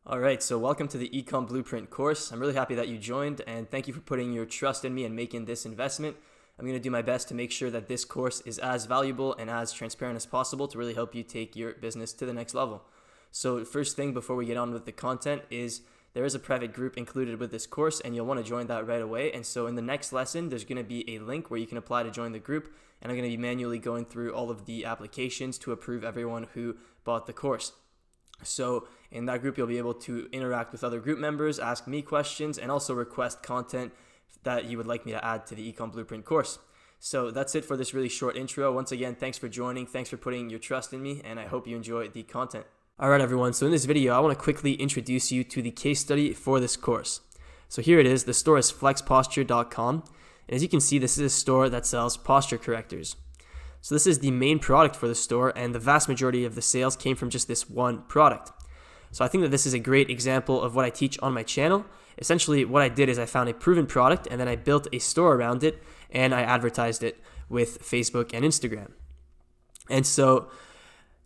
All right, so welcome to the Ecom Blueprint course. I'm really happy that you joined, and thank you for putting your trust in me and making this investment. I'm going to do my best to make sure that this course is as valuable and as transparent as possible to really help you take your business to the next level. So first thing before we get on with the content is there is a private group included with this course, and you'll want to join that right away. And so in the next lesson, there's going to be a link where you can apply to join the group, and I'm going to be manually going through all of the applications to approve everyone who bought the course. So in that group, you'll be able to interact with other group members, ask me questions, and also request content that you would like me to add to the Ecom Blueprint course. So that's it for this really short intro. Once again, thanks for joining. Thanks for putting your trust in me, and I hope you enjoy the content. All right, everyone. So in this video, I want to quickly introduce you to the case study for this course. So here it is. The store is flexposture.com. And as you can see, this is a store that sells posture correctors. So this is the main product for the store, and the vast majority of the sales came from just this one product. So I think that this is a great example of what I teach on my channel. Essentially, what I did is I found a proven product, and then I built a store around it, and I advertised it with Facebook and Instagram. And so,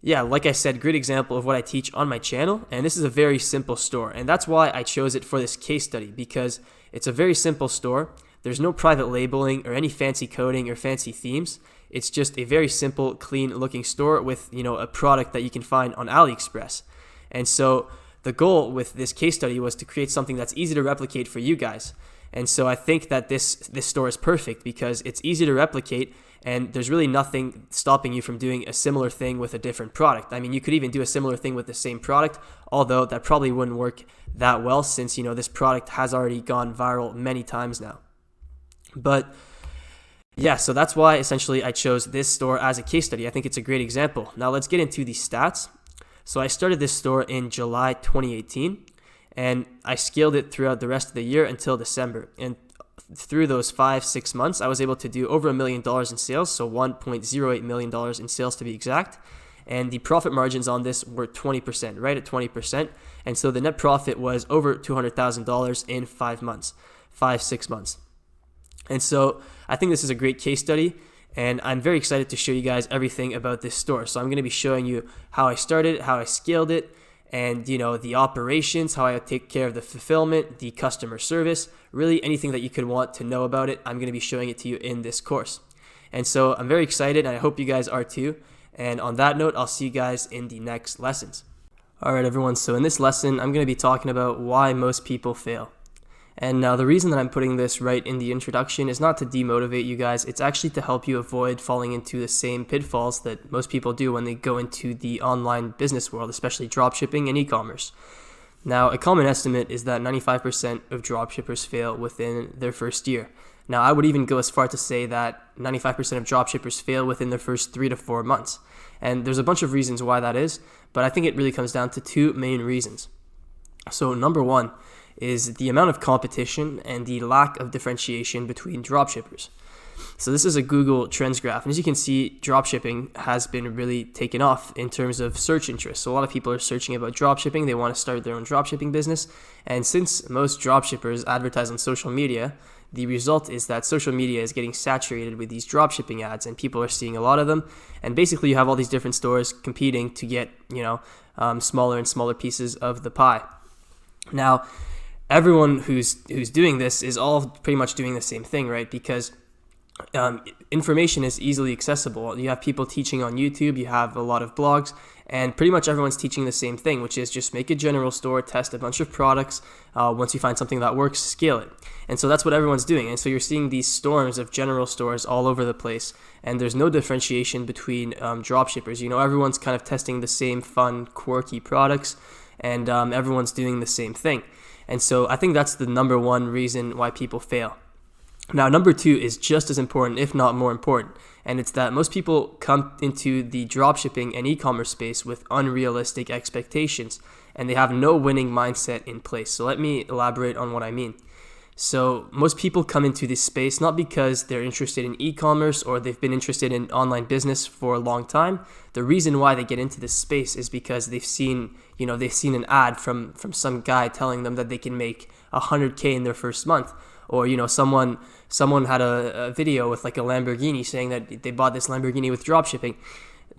yeah, like I said, great example of what I teach on my channel, and this is a very simple store, and that's why I chose it for this case study, because it's a very simple store. There's no private labeling or any fancy coding or fancy themes. It's just a very simple, clean looking store with, a product that you can find on AliExpress. And so the goal with this case study was to create something that's easy to replicate for you guys. And so I think that this store is perfect because it's easy to replicate, and there's really nothing stopping you from doing a similar thing with a different product. I mean, you could even do a similar thing with the same product, although that probably wouldn't work that well since, this product has already gone viral many times now. But yeah, so that's why essentially I chose this store as a case study. I think it's a great example. Now let's get into the stats. So I started this store in July 2018, and I scaled it throughout the rest of the year until December. And through those 5-6 months, I was able to do over $1 million in sales, so $1.08 million in sales to be exact. And the profit margins on this were 20%, right at 20%. And so the net profit was over $200,000 in 5-6 months. And so I think this is a great case study, and I'm very excited to show you guys everything about this store. So I'm going to be showing you how I started, how I scaled it, and the operations, how I take care of the fulfillment, the customer service, really anything that you could want to know about it. I'm going to be showing it to you in this course. And so I'm very excited, and I hope you guys are too. And on that note, I'll see you guys in the next lessons. All right, everyone. So in this lesson, I'm going to be talking about why most people fail. And now the reason that I'm putting this right in the introduction is not to demotivate you guys. It's actually to help you avoid falling into the same pitfalls that most people do when they go into the online business world, especially dropshipping and e-commerce. Now, a common estimate is that 95% of dropshippers fail within their first year. Now, I would even go as far to say that 95% of dropshippers fail within their first 3 to 4 months. And there's a bunch of reasons why that is, but I think it really comes down to two main reasons. So number one is the amount of competition and the lack of differentiation between dropshippers. So this is a Google Trends graph, and as you can see, dropshipping has been really taken off in terms of search interest. So a lot of people are searching about dropshipping. They want to start their own dropshipping business, and since most dropshippers advertise on social media, the result is that social media is getting saturated with these dropshipping ads, and people are seeing a lot of them. And basically, you have all these different stores competing to get smaller and smaller pieces of the pie. Now, everyone who's doing this is all pretty much doing the same thing, right? Because information is easily accessible. You have people teaching on YouTube, you have a lot of blogs, and pretty much everyone's teaching the same thing, which is just make a general store, test a bunch of products. Once you find something that works, scale it. And so that's what everyone's doing. And so you're seeing these storms of general stores all over the place, and there's no differentiation between dropshippers. Everyone's kind of testing the same fun, quirky products, and everyone's doing the same thing. And so I think that's the number one reason why people fail. Now, number two is just as important, if not more important, and it's that most people come into the dropshipping and e-commerce space with unrealistic expectations, and they have no winning mindset in place. So let me elaborate on what I mean. So most people come into this space not because they're interested in e-commerce or they've been interested in online business for a long time. The reason why they get into this space is because they've seen an ad from some guy telling them that they can make $100K in their first month. Or, someone had a video with like a Lamborghini saying that they bought this Lamborghini with dropshipping.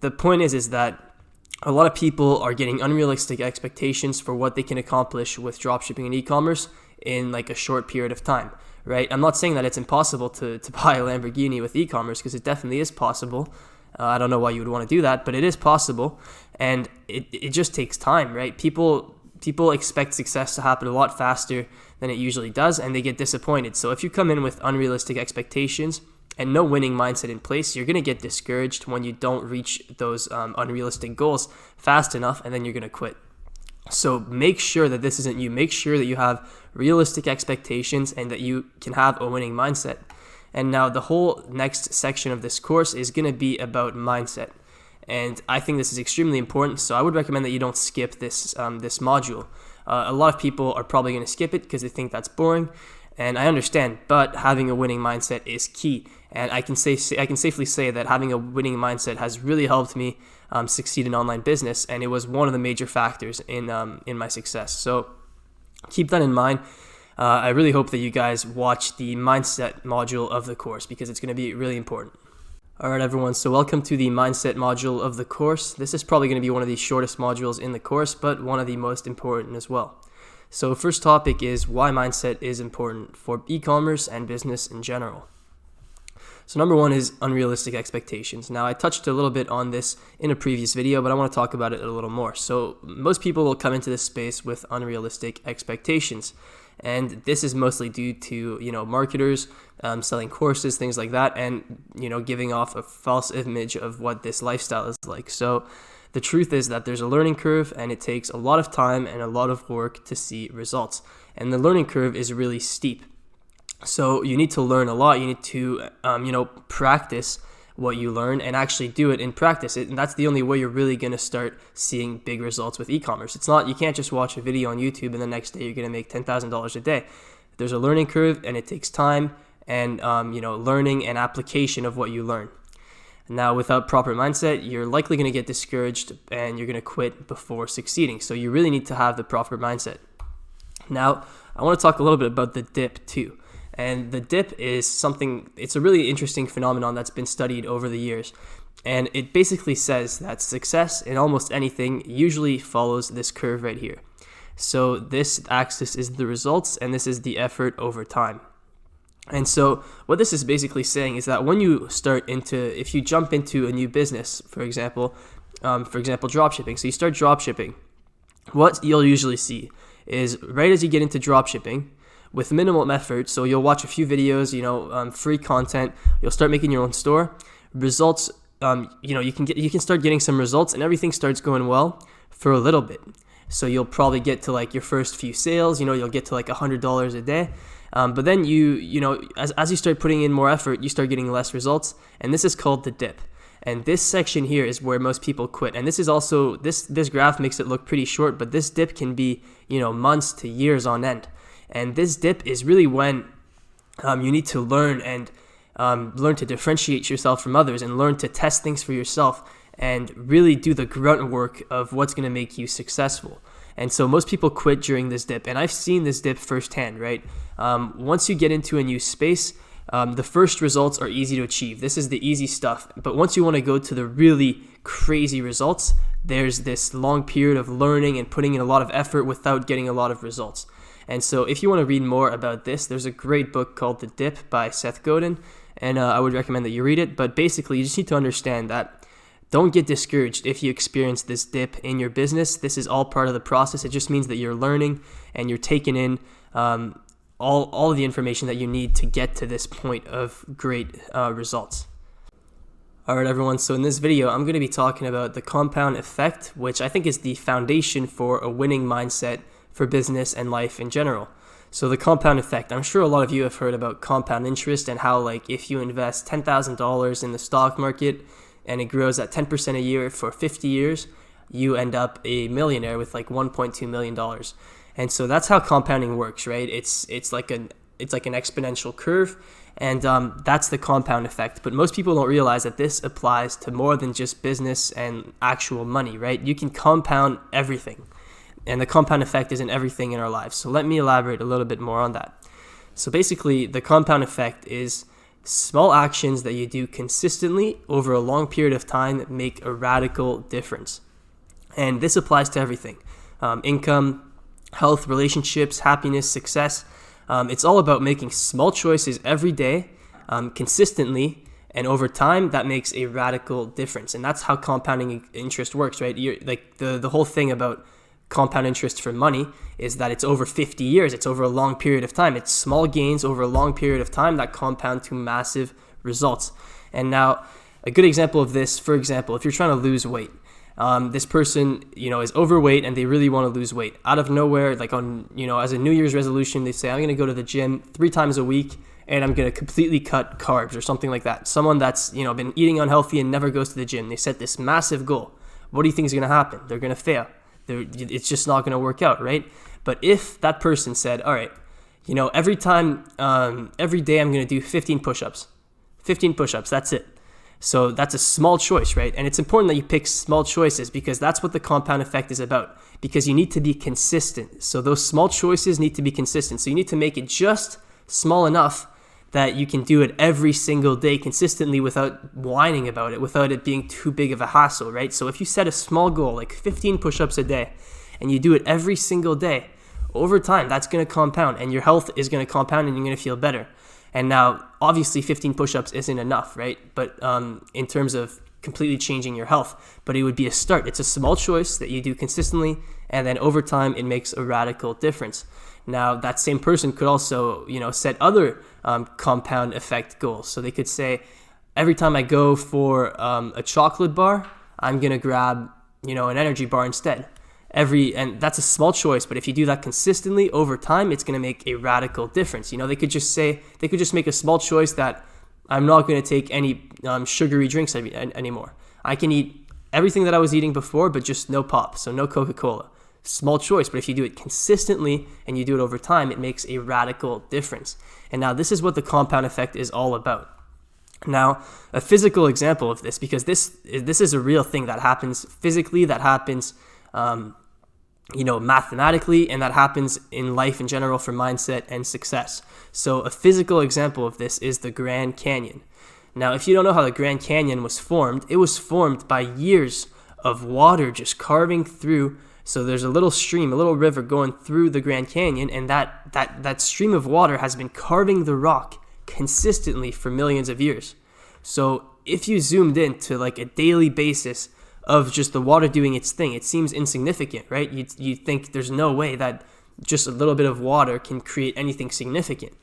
The point is that a lot of people are getting unrealistic expectations for what they can accomplish with dropshipping and e-commerce in like a short period of time, right? I'm not saying that it's impossible to buy a Lamborghini with e-commerce, because it definitely is possible. I don't know why you would want to do that, but it is possible, and it just takes time, right? People expect success to happen a lot faster than it usually does, and they get disappointed. So if you come in with unrealistic expectations and no winning mindset in place, you're going to get discouraged when you don't reach those unrealistic goals fast enough, and then you're going to quit. So make sure that this isn't you. Make sure that you have realistic expectations and that you can have a winning mindset. And now the whole next section of this course is going to be about mindset. And I think this is extremely important, so I would recommend that you don't skip this module. A lot of people are probably going to skip it because they think that's boring, and I understand, but having a winning mindset is key. And I can safely say that having a winning mindset has really helped me succeed in online business, and it was one of the major factors in my success. So keep that in mind. I really hope that you guys watch the mindset module of the course, because it's going to be really important. All right, everyone, so welcome to the mindset module of the course. This is probably going to be one of the shortest modules in the course, but one of the most important as well. So first topic is why mindset is important for e-commerce and business in general. So number one is unrealistic expectations. Now, I touched a little bit on this in a previous video, but I want to talk about it a little more. So most people will come into this space with unrealistic expectations. And this is mostly due to, marketers selling courses, things like that, and, giving off a false image of what this lifestyle is like. So the truth is that there's a learning curve, and it takes a lot of time and a lot of work to see results. And the learning curve is really steep. So you need to learn a lot. You need to, practice what you learn and actually do it in practice. And that's the only way you're really going to start seeing big results with e-commerce. It's not, you can't just watch a video on YouTube and the next day you're going to make $10,000 a day. There's a learning curve, and it takes time and, learning and application of what you learn. Now, without proper mindset, you're likely going to get discouraged and you're going to quit before succeeding. So you really need to have the proper mindset. Now, I want to talk a little bit about the dip too. And the dip is it's a really interesting phenomenon that's been studied over the years. And it basically says that success in almost anything usually follows this curve right here. So this axis is the results, and this is the effort over time. And so what this is basically saying is that if you jump into a new business, for example, dropshipping. So you start dropshipping. What you'll usually see is right as you get into dropshipping, with minimal effort, so you'll watch a few videos, free content, you'll start making your own store. Results, you can start getting some results, and everything starts going well for a little bit. So you'll probably get to like your first few sales, you'll get to like $100 a day. But then as you start putting in more effort, you start getting less results, and this is called the dip. And this section here is where most people quit. And this is also, this graph makes it look pretty short, but this dip can be, months to years on end. And this dip is really when you need to learn and learn to differentiate yourself from others, and learn to test things for yourself, and really do the grunt work of what's going to make you successful. And so most people quit during this dip, and I've seen this dip firsthand, right? Once you get into a new space, the first results are easy to achieve. This is the easy stuff. But once you want to go to the really crazy results, there's this long period of learning and putting in a lot of effort without getting a lot of results. And so if you want to read more about this, there's a great book called The Dip by Seth Godin, and I would recommend that you read it. But basically, you just need to understand that don't get discouraged if you experience this dip in your business. This is all part of the process. It just means that you're learning and you're taking in all of the information that you need to get to this point of great results. All right, everyone. So in this video, I'm going to be talking about the compound effect, which I think is the foundation for a winning mindset for business and life in general. So the compound effect, I'm sure a lot of you have heard about compound interest and how, like, if you invest $10,000 in the stock market and it grows at 10% a year for 50 years, you end up a millionaire with like $1.2 million. And so that's how compounding works, right? It's like an exponential curve, and that's the compound effect. But most people don't realize that this applies to more than just business and actual money, right? You can compound everything. And the compound effect is in everything in our lives. So let me elaborate a little bit more on that. So basically, the compound effect is small actions that you do consistently over a long period of time that make a radical difference. And this applies to everything. Income, health, relationships, happiness, success. It's all about making small choices every day, consistently, and over time, that makes a radical difference. And that's how compounding interest works, right? Like the whole thing about compound interest for money is that it's over 50 years. It's over a long period of time. It's small gains over a long period of time that compound to massive results. And now, a good example of this, for example, if you're trying to lose weight, this person, is overweight and they really want to lose weight. Out of nowhere, like as a New Year's resolution, they say, I'm going to go to the gym 3 times a week and I'm going to completely cut carbs or something like that. Someone that's, been eating unhealthy and never goes to the gym. They set this massive goal. What do you think is going to happen? They're going to fail. It's just not going to work out, right? But if that person said, all right, every day I'm going to do 15 push-ups. 15 push-ups, that's it. So that's a small choice, right? And it's important that you pick small choices because that's what the compound effect is about, because you need to be consistent. So those small choices need to be consistent. So you need to make it just small enough that you can do it every single day consistently without whining about it, without it being too big of a hassle, right? So if you set a small goal, like 15 push-ups a day, and you do it every single day, over time, that's going to compound, and your health is going to compound, and you're going to feel better. And now, obviously, 15 push-ups isn't enough, right? But in terms of completely changing your health, but it would be a start. It's a small choice that you do consistently, and then over time, it makes a radical difference. Now, that same person could also, set other compound effect goals. So they could say, every time I go for a chocolate bar, I'm going to grab, an energy bar instead. And that's a small choice, but if you do that consistently over time, it's going to make a radical difference. They could just make a small choice that I'm not going to take any sugary drinks anymore. I can eat everything that I was eating before, but just no pop, so no Coca-Cola. Small choice, but if you do it consistently and you do it over time, it makes a radical difference. And now this is what the compound effect is all about. Now, a physical example of this, because this is a real thing that happens physically, that happens mathematically, and that happens in life in general for mindset and success. So a physical example of this is the Grand Canyon. Now, if you don't know how the Grand Canyon was formed, it was formed by years of water just carving through. So there's a little stream, a little river going through the Grand Canyon, and that stream of water has been carving the rock consistently for millions of years. So if you zoomed in to like a daily basis of just the water doing its thing, it seems insignificant, right? You think there's no way that just a little bit of water can create anything significant.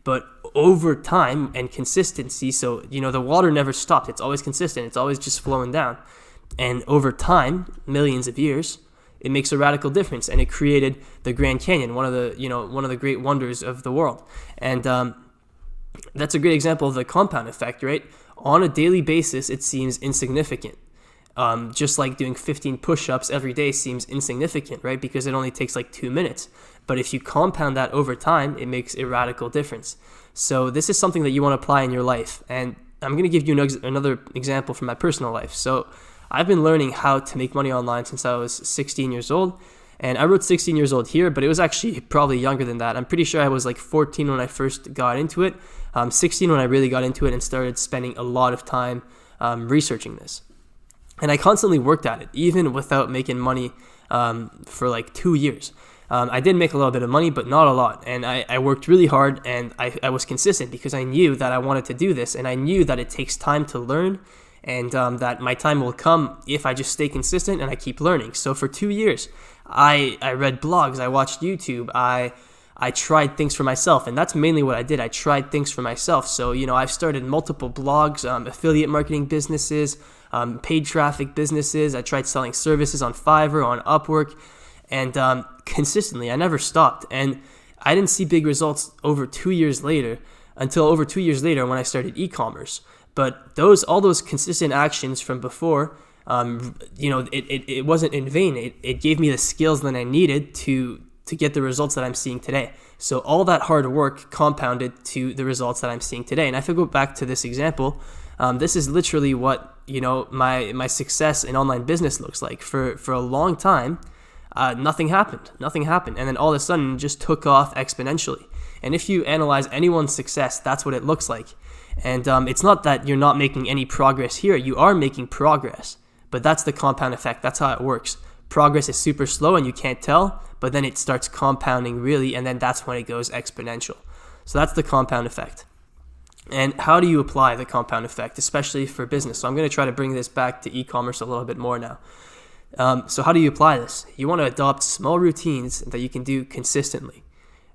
But over time and consistency, so the water never stopped. It's always consistent. It's always just flowing down. And over time, millions of years, it makes a radical difference, and it created the Grand Canyon, one of the great wonders of the world. And that's a great example of the compound effect, right? On a daily basis, it seems insignificant. Just like doing 15 push-ups every day seems insignificant, right? Because it only takes like 2 minutes. But if you compound that over time, it makes a radical difference. So this is something that you want to apply in your life. And I'm going to give you another example from my personal life. So I've been learning how to make money online since I was 16 years old. And I wrote 16 years old here, but it was actually probably younger than that. I'm pretty sure I was like 14 when I first got into it. 16 when I really got into it and started spending a lot of time researching this. And I constantly worked at it, even without making money for like 2 years. I did make a little bit of money, but not a lot. And I worked really hard, and I was consistent because I knew that I wanted to do this. And I knew that it takes time to learn, and that my time will come if I just stay consistent and I keep learning. So for 2 years, I read blogs, I watched YouTube, I tried things for myself, and that's mainly what I did. I tried things for myself. So, I've started multiple blogs, affiliate marketing businesses, paid traffic businesses. I tried selling services on Fiverr, on Upwork, and consistently, I never stopped. And I didn't see big results until over 2 years later when I started e-commerce. But all those consistent actions from before, it wasn't in vain. It gave me the skills that I needed to get the results that I'm seeing today. So all that hard work compounded to the results that I'm seeing today. And if I go back to this example, this is literally what my success in online business looks like. For a long time, nothing happened, and then all of a sudden it just took off exponentially. And if you analyze anyone's success, that's what it looks like. And it's not that you're not making any progress here. You are making progress, but that's the compound effect. That's how it works. progress is super slow and you can't tell, but then it starts compounding really, and then that's when it goes exponential. So that's the compound effect. And how do you apply the compound effect, especially for business? So I'm going to try to bring this back to e-commerce a little bit more now. So how do you apply this? You want to adopt small routines that you can do consistently.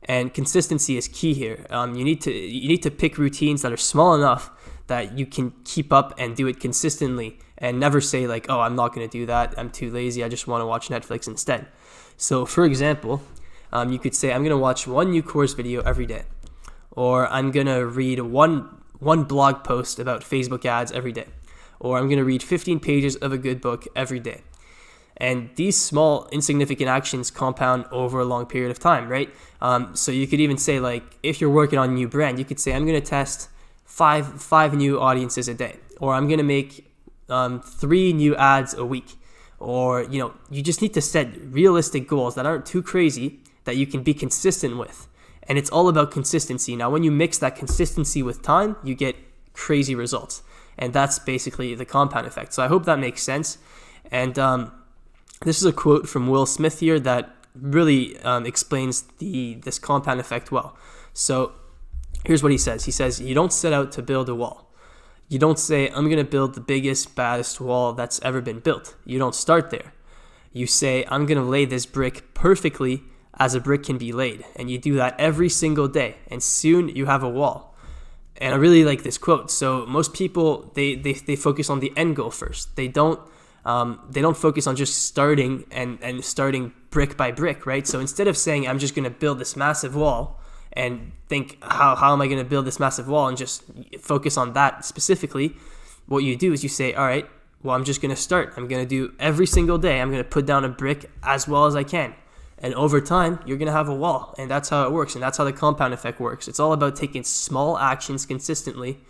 And consistency is key here. You need to pick routines that are small enough that you can keep up and do it consistently, and never say like, oh, I'm not going to do that, I'm too lazy, I just want to watch Netflix instead. So for example, you could say, I'm going to watch one new course video every day, or I'm going to read one blog post about Facebook ads every day, or I'm going to read 15 pages of a good book every day. And these small, insignificant actions compound over a long period of time, right? So you could even say, like, if you're working on a new brand, you could say, I'm going to test five new audiences a day, or I'm going to make 3 new ads a week. Or, you just need to set realistic goals that aren't too crazy, that you can be consistent with. And it's all about consistency. Now, when you mix that consistency with time, you get crazy results. And that's basically the compound effect. So I hope that makes sense. And this is a quote from Will Smith here that really explains this compound effect well. So here's what he says. He says, you don't set out to build a wall. You don't say, I'm going to build the biggest, baddest wall that's ever been built. You don't start there. You say, I'm going to lay this brick perfectly as a brick can be laid. And you do that every single day. And soon you have a wall. And I really like this quote. So most people, they focus on the end goal first. They don't focus on just starting and starting brick by brick, right? So instead of saying, I'm just going to build this massive wall and think, how am I going to build this massive wall, and just focus on that specifically, what you do is you say, all right, well, I'm just going to start. I'm going to do every single day. I'm going to put down a brick as well as I can. And over time, you're going to have a wall. And that's how it works. And that's how the compound effect works. It's all about taking small actions consistently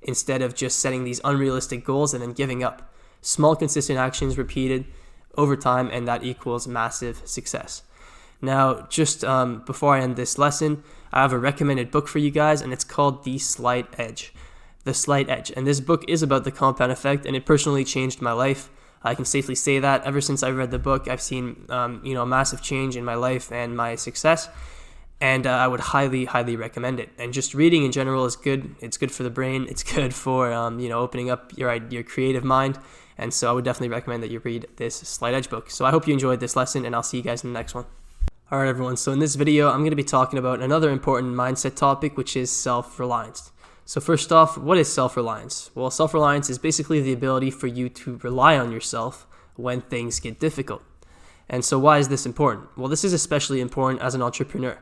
instead of just setting these unrealistic goals and then giving up. Small, consistent actions repeated over time, and that equals massive success. Now, just before I end this lesson, I have a recommended book for you guys, and it's called The Slight Edge. The Slight Edge. And this book is about the compound effect, and it personally changed my life. I can safely say that. Ever since I read the book, I've seen a massive change in my life and my success. And I would highly, highly recommend it. And just reading in general is good. It's good for the brain. It's good for opening up your creative mind. And so I would definitely recommend that you read this Slight Edge book. So I hope you enjoyed this lesson, and I'll see you guys in the next one. All right, everyone. So in this video, I'm going to be talking about another important mindset topic, which is self-reliance. So first off, what is self-reliance? Well, self-reliance is basically the ability for you to rely on yourself when things get difficult. And so why is this important? Well, this is especially important as an entrepreneur.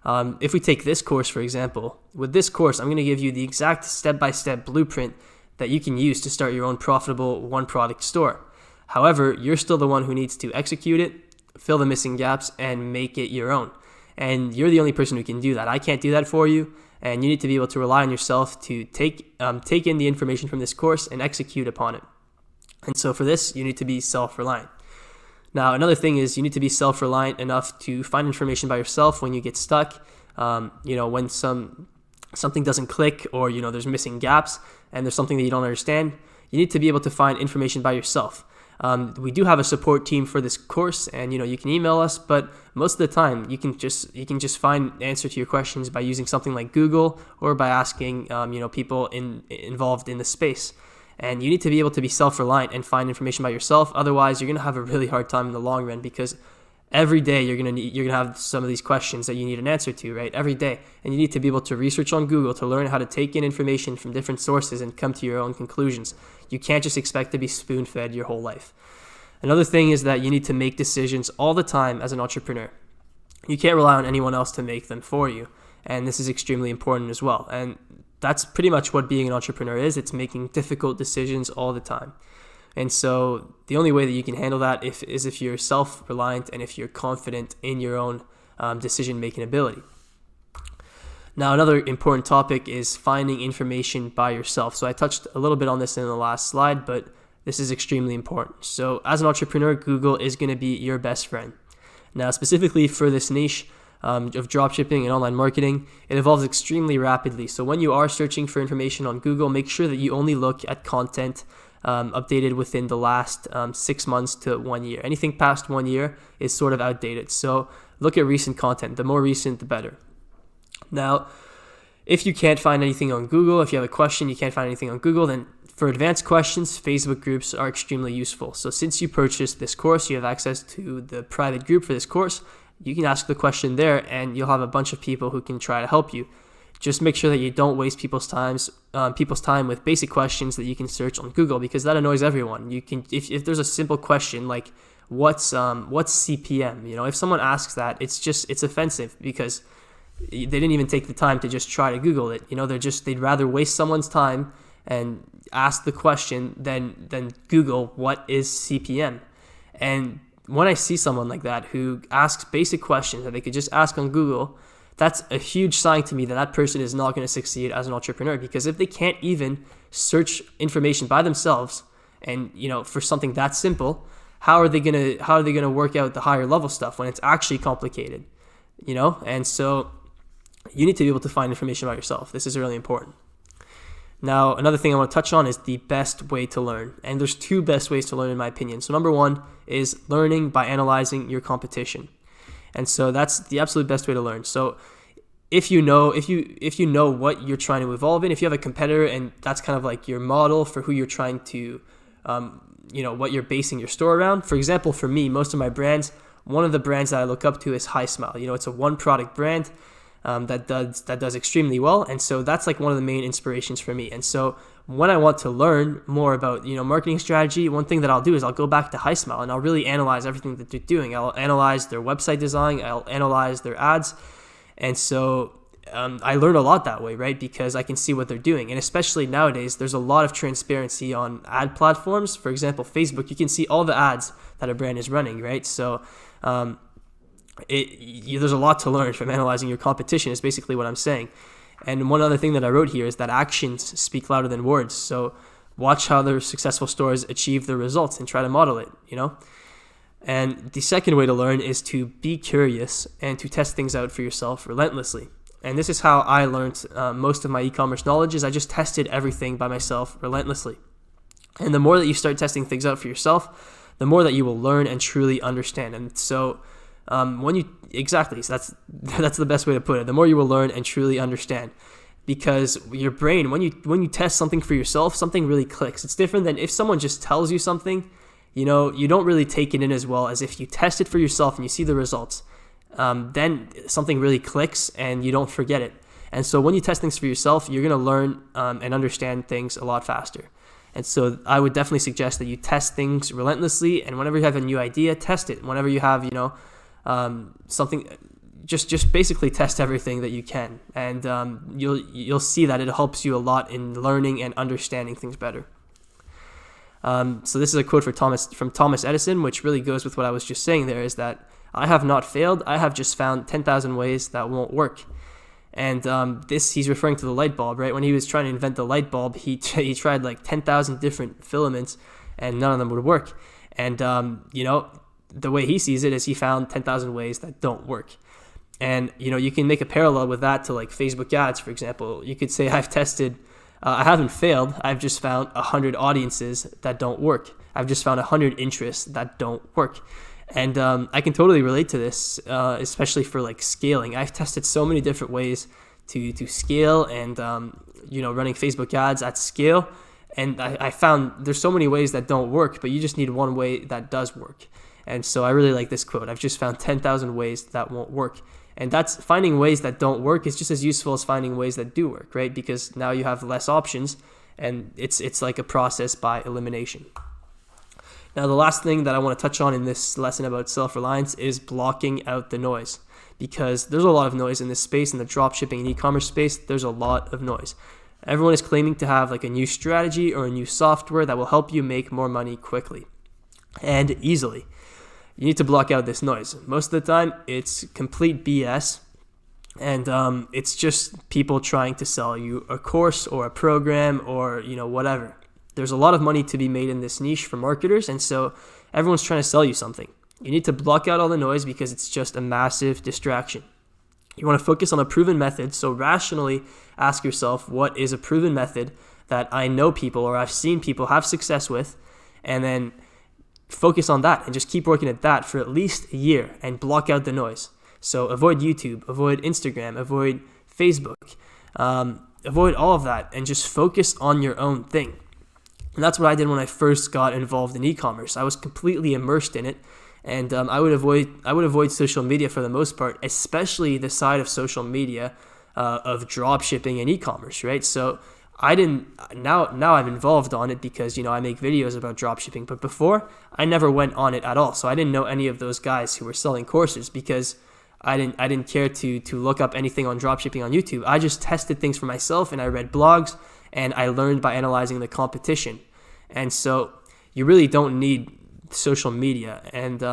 If we take this course, for example, with this course, I'm going to give you the exact step-by-step blueprint that you can use to start your own profitable one-product store. However, you're still the one who needs to execute it, fill the missing gaps, and make it your own. And you're the only person who can do that. I can't do that for you, and you need to be able to rely on yourself to take in the information from this course and execute upon it. And so for this, you need to be self-reliant. Now, another thing is you need to be self-reliant enough to find information by yourself when you get stuck, when something doesn't click, or there's missing gaps and there's something that you don't understand. You need to be able to find information by yourself. We do have a support team for this course, and you can email us, but most of the time you can just find the answer to your questions by using something like Google, or by asking people involved in the space. And you need to be able to be self-reliant and find information by yourself. Otherwise, you're going to have a really hard time in the long run, because every day you're going to have some of these questions that you need an answer to, right? Every day. And you need to be able to research on Google to learn how to take in information from different sources and come to your own conclusions. You can't just expect to be spoon-fed your whole life. Another thing is that you need to make decisions all the time as an entrepreneur. You can't rely on anyone else to make them for you. And this is extremely important as well. And that's pretty much what being an entrepreneur is. It's making difficult decisions all the time. And so the only way that you can handle that is if you're self-reliant and if you're confident in your own decision-making ability. Now, another important topic is finding information by yourself. So I touched a little bit on this in the last slide, but this is extremely important. So as an entrepreneur, Google is going to be your best friend. Now, specifically for this niche of dropshipping and online marketing, it evolves extremely rapidly. So when you are searching for information on Google, make sure that you only look at content updated within the last 6 months to 1 year. Anything past 1 year is sort of outdated. So look at recent content. The more recent, the better. Now, if you can't find anything on Google, if you have a question, you can't find anything on Google, then for advanced questions, Facebook groups are extremely useful. So since you purchased this course, you have access to the private group for this course. You can ask the question there and you'll have a bunch of people who can try to help you. Just make sure that you don't waste people's time with basic questions that you can search on Google, because that annoys everyone. You can, if there's a simple question like what's CPM, if someone asks that, it's offensive because they didn't even take the time to just try to Google it. They'd rather waste someone's time and ask the question than Google what is CPM. And when I see someone like that who asks basic questions that they could just ask on Google, that's a huge sign to me that that person is not going to succeed as an entrepreneur, because if they can't even search information by themselves and for something that simple, how are they going to work out the higher level stuff when it's actually complicated? And so you need to be able to find information about yourself. This is really important. Now, another thing I want to touch on is the best way to learn. And there's two best ways to learn in my opinion. So number one is learning by analyzing your competition. And so that's the absolute best way to learn. So if you know what you're trying to evolve in, if you have a competitor and that's kind of like your model for who you're trying to, what you're basing your store around. For example, for me, most of my brands, one of the brands that I look up to is High Smile. It's a one product brand that does extremely well, and so that's like one of the main inspirations for me. And so when I want to learn more about marketing strategy, one thing that I'll do is I'll go back to High Smile and I'll really analyze everything that they're doing. I'll analyze their website design, I'll analyze their ads, and so I learn a lot that way, right? Because I can see what they're doing. And especially nowadays, there's a lot of transparency on ad platforms. For example, Facebook, you can see all the ads that a brand is running, right? So there's a lot to learn from analyzing your competition is basically what I'm saying. And one other thing that I wrote here is that actions speak louder than words. So watch how the successful stores achieve their results and try to model it, And the second way to learn is to be curious and to test things out for yourself relentlessly. And this is how I learned most of my e-commerce knowledge, is I just tested everything by myself relentlessly. And the more that you start testing things out for yourself, the more that you will learn and truly understand. And so so that's the best way to put it. The more you will learn and truly understand, because your brain, when you test something for yourself, something really clicks. It's different than if someone just tells you something, you don't really take it in as well as if you test it for yourself and you see the results. Then something really clicks and you don't forget it. And so when you test things for yourself, you're going to learn and understand things a lot faster. And so I would definitely suggest that you test things relentlessly, and whenever you have a new idea, test it. Whenever you have, something, just basically test everything that you can, and you'll see that it helps you a lot in learning and understanding things better. So this is a quote from Thomas Edison, which really goes with what I was just saying there, is that I have not failed, I have just found 10,000 ways that won't work. And he's referring to the light bulb, right? When he was trying to invent the light bulb, he tried like 10,000 different filaments and none of them would work. And, the way he sees it is he found 10,000 ways that don't work. And, you can make a parallel with that to like Facebook ads, for example. You could say I haven't failed. I've just found 100 audiences that don't work. I've just found 100 interests that don't work. And I can totally relate to this, especially for like scaling. I've tested so many different ways to scale and, running Facebook ads at scale. And I found there's so many ways that don't work, but you just need one way that does work. And so I really like this quote. I've just found 10,000 ways that won't work. And that's finding ways that don't work is just as useful as finding ways that do work, right? Because now you have less options and it's like a process by elimination. Now, the last thing that I want to touch on in this lesson about self-reliance is blocking out the noise, because there's a lot of noise in this space, in the dropshipping and e-commerce space. There's a lot of noise. Everyone is claiming to have like a new strategy or a new software that will help you make more money quickly and easily. You need to block out this noise. Most of the time, it's complete BS, and it's just people trying to sell you a course or a program or whatever. There's a lot of money to be made in this niche for marketers, and so everyone's trying to sell you something. You need to block out all the noise because it's just a massive distraction. You want to focus on a proven method, so rationally ask yourself, what is a proven method that I know people or I've seen people have success with, and then focus on that and just keep working at that for at least a year and block out the noise. So avoid YouTube, avoid Instagram, avoid Facebook, avoid all of that and just focus on your own thing. And that's what I did when I first got involved in e-commerce. I was completely immersed in it, and I would avoid social media for the most part, especially the side of social media of drop shipping and e-commerce, right? So now I'm involved on it because, I make videos about drop shipping, but before I never went on it at all. So I didn't know any of those guys who were selling courses because I didn't care to look up anything on drop shipping on YouTube. I just tested things for myself, and I read blogs, and I learned by analyzing the competition. And so you really don't need social media, and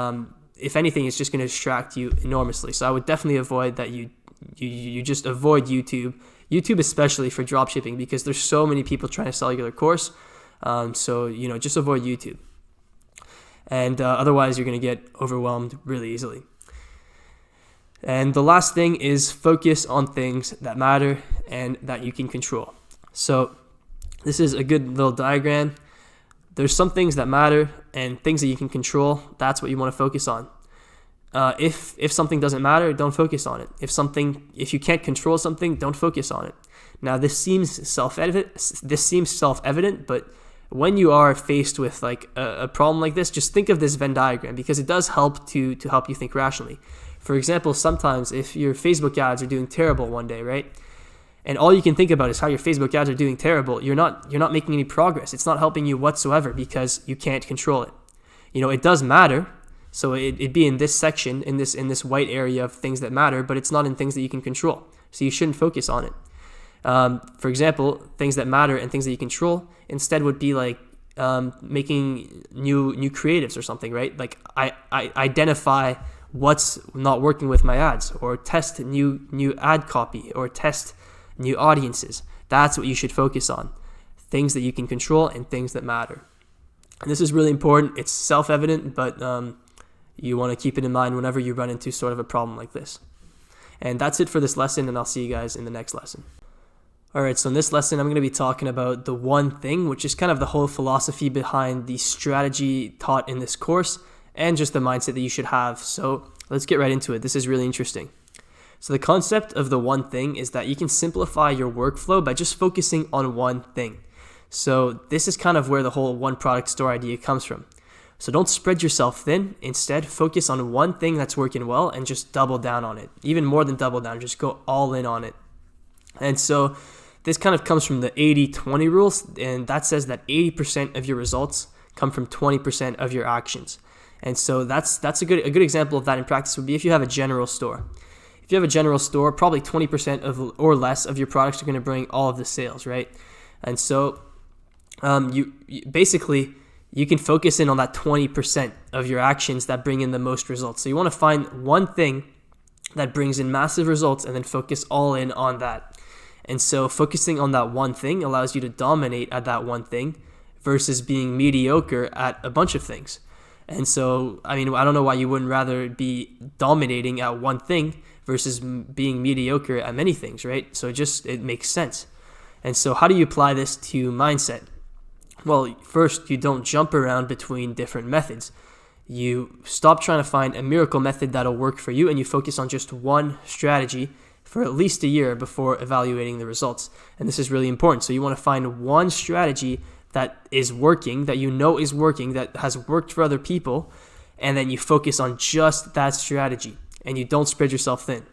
if anything, it's just going to distract you enormously. So I would definitely avoid that. You just avoid YouTube especially for dropshipping, because there's so many people trying to sell your course. So just avoid YouTube, and otherwise you're going to get overwhelmed really easily. And the last thing is focus on things that matter and that you can control. So this is a good little diagram. There's some things that matter and things that you can control. That's what you want to focus on. If something doesn't matter, don't focus on it. If you can't control something, don't focus on it. Now this seems self-evident, but when you are faced with like a problem like this, just think of this Venn diagram, because it does help to help you think rationally. For example, sometimes if your Facebook ads are doing terrible one day, right? And all you can think about is how your Facebook ads are doing terrible, you're not making any progress. It's not helping you whatsoever because you can't control it. It does matter. So it'd be in this section, in this white area of things that matter, but it's not in things that you can control. So you shouldn't focus on it. For example, things that matter and things that you control instead would be like making new creatives or something, right? Like I identify what's not working with my ads, or test new ad copy, or test new audiences. That's what you should focus on. Things that you can control and things that matter. And this is really important. It's self-evident, but you want to keep it in mind whenever you run into sort of a problem like this. And that's it for this lesson, and I'll see you guys in the next lesson. All right, so in this lesson, I'm going to be talking about the one thing, which is kind of the whole philosophy behind the strategy taught in this course, and just the mindset that you should have. So let's get right into it. This is really interesting. So the concept of the one thing is that you can simplify your workflow by just focusing on one thing. So this is kind of where the whole one product store idea comes from. So don't spread yourself thin. Instead, focus on one thing that's working well and just double down on it. Even more than double down, just go all in on it. And so this kind of comes from the 80-20 rules, and that says that 80% of your results come from 20% of your actions. And so that's a good example of that in practice would be if you have a general store. If you have a general store, probably 20% of or less of your products are going to bring all of the sales, right? And so you basically can focus in on that 20% of your actions that bring in the most results. So you want to find one thing that brings in massive results and then focus all in on that. And so focusing on that one thing allows you to dominate at that one thing versus being mediocre at a bunch of things. And so, I don't know why you wouldn't rather be dominating at one thing versus being mediocre at many things, right? So it makes sense. And so how do you apply this to mindset? Well, first, you don't jump around between different methods. You stop trying to find a miracle method that'll work for you, and you focus on just one strategy for at least a year before evaluating the results. And this is really important. So you want to find one strategy that is working, that you know is working, that has worked for other people, and then you focus on just that strategy, and you don't spread yourself thin.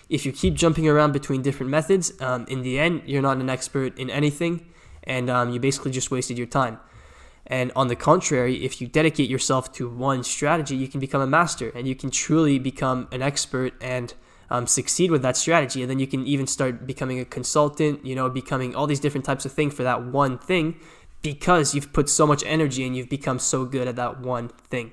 If you keep jumping around between different methods, in the end, you're not an expert in anything, and you basically just wasted your time. And on the contrary, if you dedicate yourself to one strategy, you can become a master, and you can truly become an expert and succeed with that strategy. And then you can even start becoming a consultant, becoming all these different types of things for that one thing, because you've put so much energy and you've become so good at that one thing.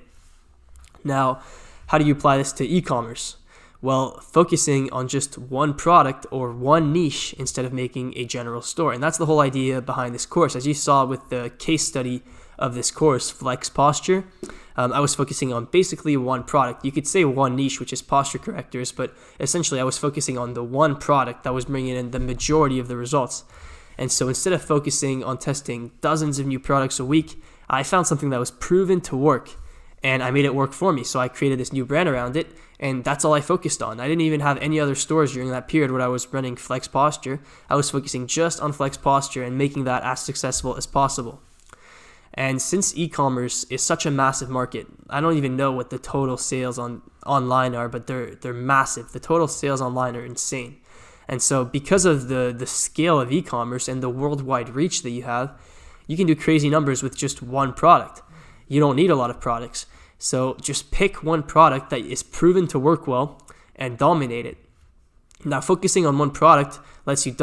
Now, how do you apply this to e-commerce? Well, focusing on just one product or one niche instead of making a general store. And that's the whole idea behind this course. As you saw with the case study of this course, Flex Posture, I was focusing on basically one product. You could say one niche, which is posture correctors, but essentially I was focusing on the one product that was bringing in the majority of the results. And so instead of focusing on testing dozens of new products a week, I found something that was proven to work, and I made it work for me. So I created this new brand around it, and that's all I focused on. I didn't even have any other stores during that period when I was running Flex Posture. I was focusing just on Flex Posture and making that as successful as possible. And since e-commerce is such a massive market, I don't even know what the total sales online are, but they're massive. The total sales online are insane. And so because of the scale of e-commerce and the worldwide reach that you have, you can do crazy numbers with just one product. You don't need a lot of products. So just pick one product that is proven to work well and dominate it. Now, focusing on one product lets you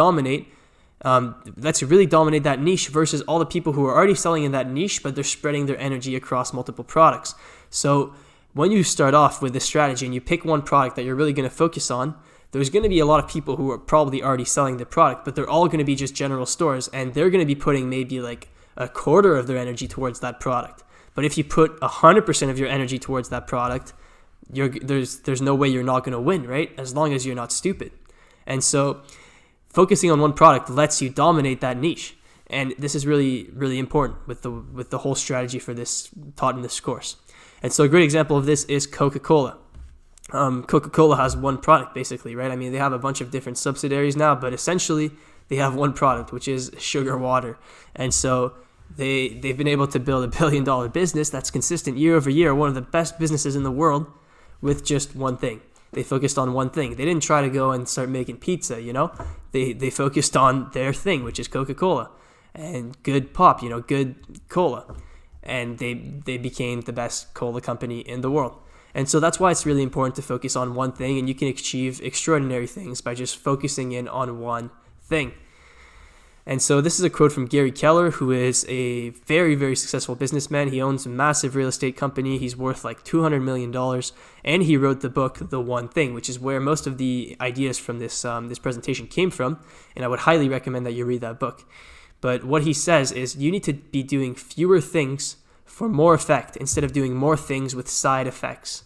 really dominate that niche versus all the people who are already selling in that niche, but they're spreading their energy across multiple products. So when you start off with this strategy and you pick one product that you're really going to focus on, there's going to be a lot of people who are probably already selling the product, but they're all going to be just general stores, and they're going to be putting maybe like a quarter of their energy towards that product. But if you put 100% of your energy towards that product, there's no way you're not going to win, right? As long as you're not stupid. And so focusing on one product lets you dominate that niche. And this is really, really important with the whole strategy for this taught in this course. And so a great example of this is Coca-Cola. Coca-Cola has one product basically, right? I mean, they have a bunch of different subsidiaries now, but essentially they have one product, which is sugar water. And so they've been able to build $1 billion business that's consistent year over year, one of the best businesses in the world, with just one thing. They focused on one thing. They didn't try to go and start making pizza, They focused on their thing, which is Coca-Cola, and good pop, good cola. And they became the best cola company in the world. And so that's why it's really important to focus on one thing, and you can achieve extraordinary things by just focusing in on one thing. And so this is a quote from Gary Keller, who is a very, very successful businessman. He owns a massive real estate company. He's worth like $200 million. And he wrote the book, The One Thing, which is where most of the ideas from this presentation came from. And I would highly recommend that you read that book. But what he says is you need to be doing fewer things for more effect instead of doing more things with side effects.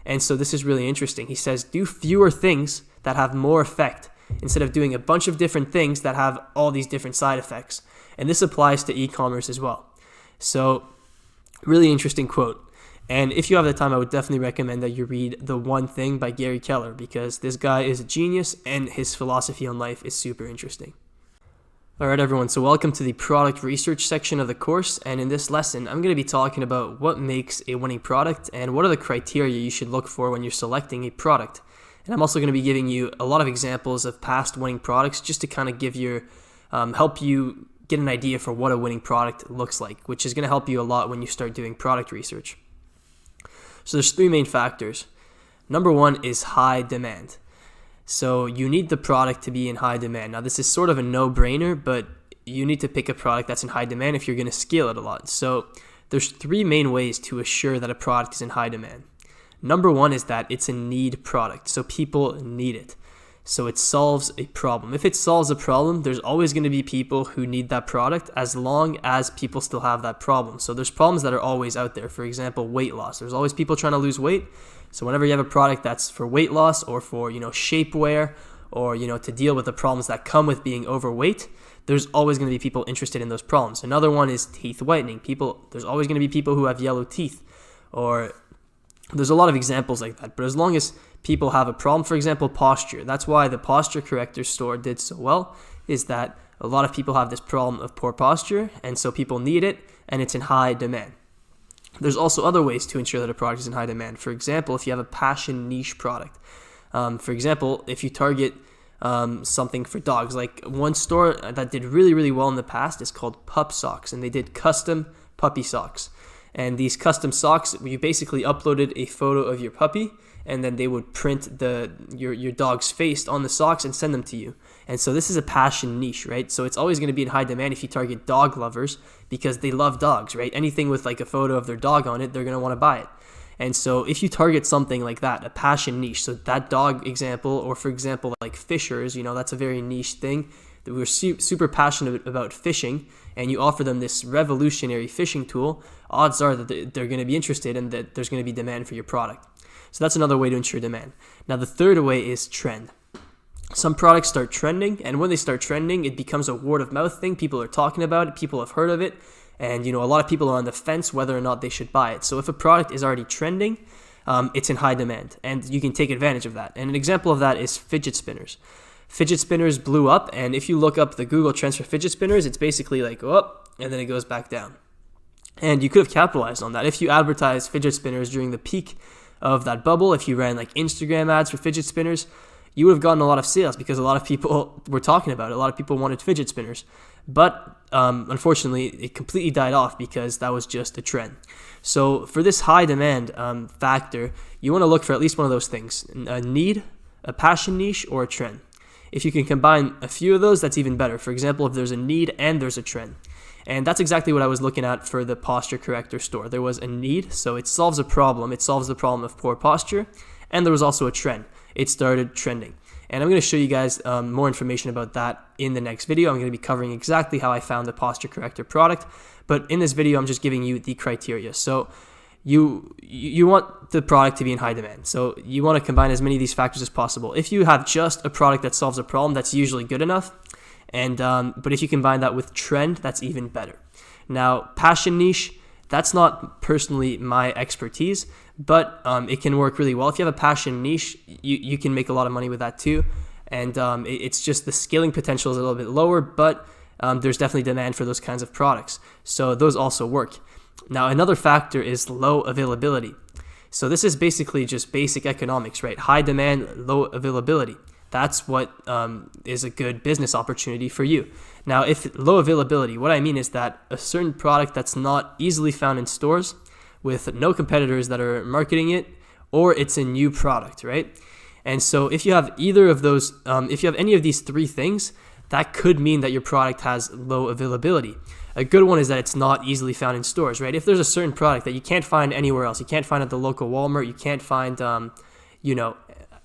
And so this is really interesting. He says do fewer things that have more effect instead of doing a bunch of different things that have all these different side effects. And this applies to e-commerce as well. So really interesting quote. And if you have the time, I would definitely recommend that you read The One Thing by Gary Keller, because this guy is a genius and his philosophy on life is super interesting. All right, everyone, so welcome to the product research section of the course, and in this lesson, I'm going to be talking about what makes a winning product and what are the criteria you should look for when you're selecting a product. And I'm also going to be giving you a lot of examples of past winning products just to kind of give you, help you get an idea for what a winning product looks like, which is going to help you a lot when you start doing product research. So there's three main factors. Number one is high demand. So you need the product to be in high demand. Now, this is sort of a no-brainer, but you need to pick a product that's in high demand if you're going to scale it a lot. So there's three main ways to assure that a product is in high demand. Number one is that it's a need product. So people need it. So it solves a problem. If it solves a problem, there's always going to be people who need that product as long as people still have that problem. So there's problems that are always out there. For example, weight loss. There's always people trying to lose weight. So whenever you have a product that's for weight loss or for, shapewear or, to deal with the problems that come with being overweight, there's always going to be people interested in those problems. Another one is teeth whitening. There's always going to be people who have yellow teeth, or there's a lot of examples like that. But as long as people have a problem, for example, posture, that's why the posture corrector store did so well, is that a lot of people have this problem of poor posture, and so people need it, and it's in high demand. There's also other ways to ensure that a product is in high demand. For example, if you have a passion niche product. For example, if you target something for dogs, like one store that did really, really well in the past is called Pup Socks, and they did custom puppy socks. And these custom socks, you basically uploaded a photo of your puppy, and then they would print your dog's face on the socks and send them to you. And so this is a passion niche, right? So it's always going to be in high demand if you target dog lovers, because they love dogs, right? Anything with like a photo of their dog on it, they're going to want to buy it. And so if you target something like that, a passion niche, so that dog example, or for example, like fishers, that's a very niche thing. That we're super passionate about fishing, and you offer them this revolutionary fishing tool, odds are that they're going to be interested and that there's going to be demand for your product. So that's another way to ensure demand. Now, the third way is trend. some products start trending, and when they start trending, it becomes a word of mouth thing. People are talking about it, people have heard of it, and a lot of people are on the fence whether or not they should buy it. So if a product is already trending, it's in high demand, and you can take advantage of that. And an example of that is fidget spinners. Fidget spinners blew up, and if you look up the Google trends for fidget spinners, it's basically like go up and then it goes back down. And you could have capitalized on that if you advertised fidget spinners during the peak of that bubble. If you ran like Instagram ads for fidget spinners, you would have gotten a lot of sales because a lot of people were talking about it. A lot of people wanted fidget spinners. But unfortunately, it completely died off because that was just a trend. So for this high demand factor, you want to look for at least one of those things: a need, a passion niche, or a trend. If you can combine a few of those, that's even better. For example, if there's a need and there's a trend. And that's exactly what I was looking at for the posture corrector store. There was a need, so it solves a problem. It solves the problem of poor posture. And there was also a trend. It started trending. And I'm going to show you guys more information about that in the next video. I'm going to be covering exactly how I found the posture corrector product. But in this video, I'm just giving you the criteria. So you want the product to be in high demand. So you want to combine as many of these factors as possible. If you have just a product that solves a problem, that's usually good enough. But if you combine that with trend, that's even better. Now, passion niche, that's not personally my expertise, but it can work really well. If you have a passion niche, you can make a lot of money with that too. And it's just the scaling potential is a little bit lower, but there's definitely demand for those kinds of products. So those also work. Now, another factor is low availability. So this is basically just basic economics, right? High demand, low availability. That's what is a good business opportunity for you. Now, if low availability, what I mean is that a certain product that's not easily found in stores with no competitors that are marketing it, or it's a new product, right? And so if you have either of those, if you have any of these three things, that could mean that your product has low availability. A good one is that it's not easily found in stores, right? If there's a certain product that you can't find anywhere else, you can't find at the local Walmart, you can't find,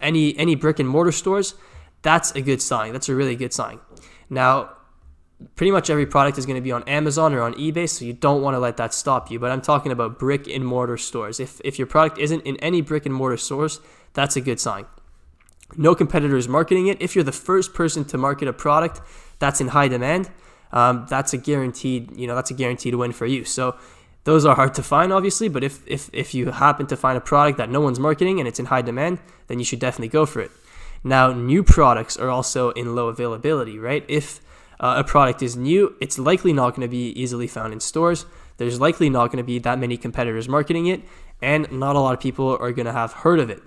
any brick and mortar stores, that's a good sign. That's a really good sign. Now, pretty much every product is going to be on Amazon or on eBay, so you don't want to let that stop you. But I'm talking about brick and mortar stores. If your product isn't in any brick and mortar stores, that's a good sign. No competitors marketing it. If you're the first person to market a product that's in high demand, that's a guaranteed win for you. So those are hard to find, obviously, but if you happen to find a product that no one's marketing and it's in high demand, then you should definitely go for it. Now, new products are also in low availability, right? If a product is new, it's likely not going to be easily found in stores. There's likely not going to be that many competitors marketing it, and not a lot of people are going to have heard of it.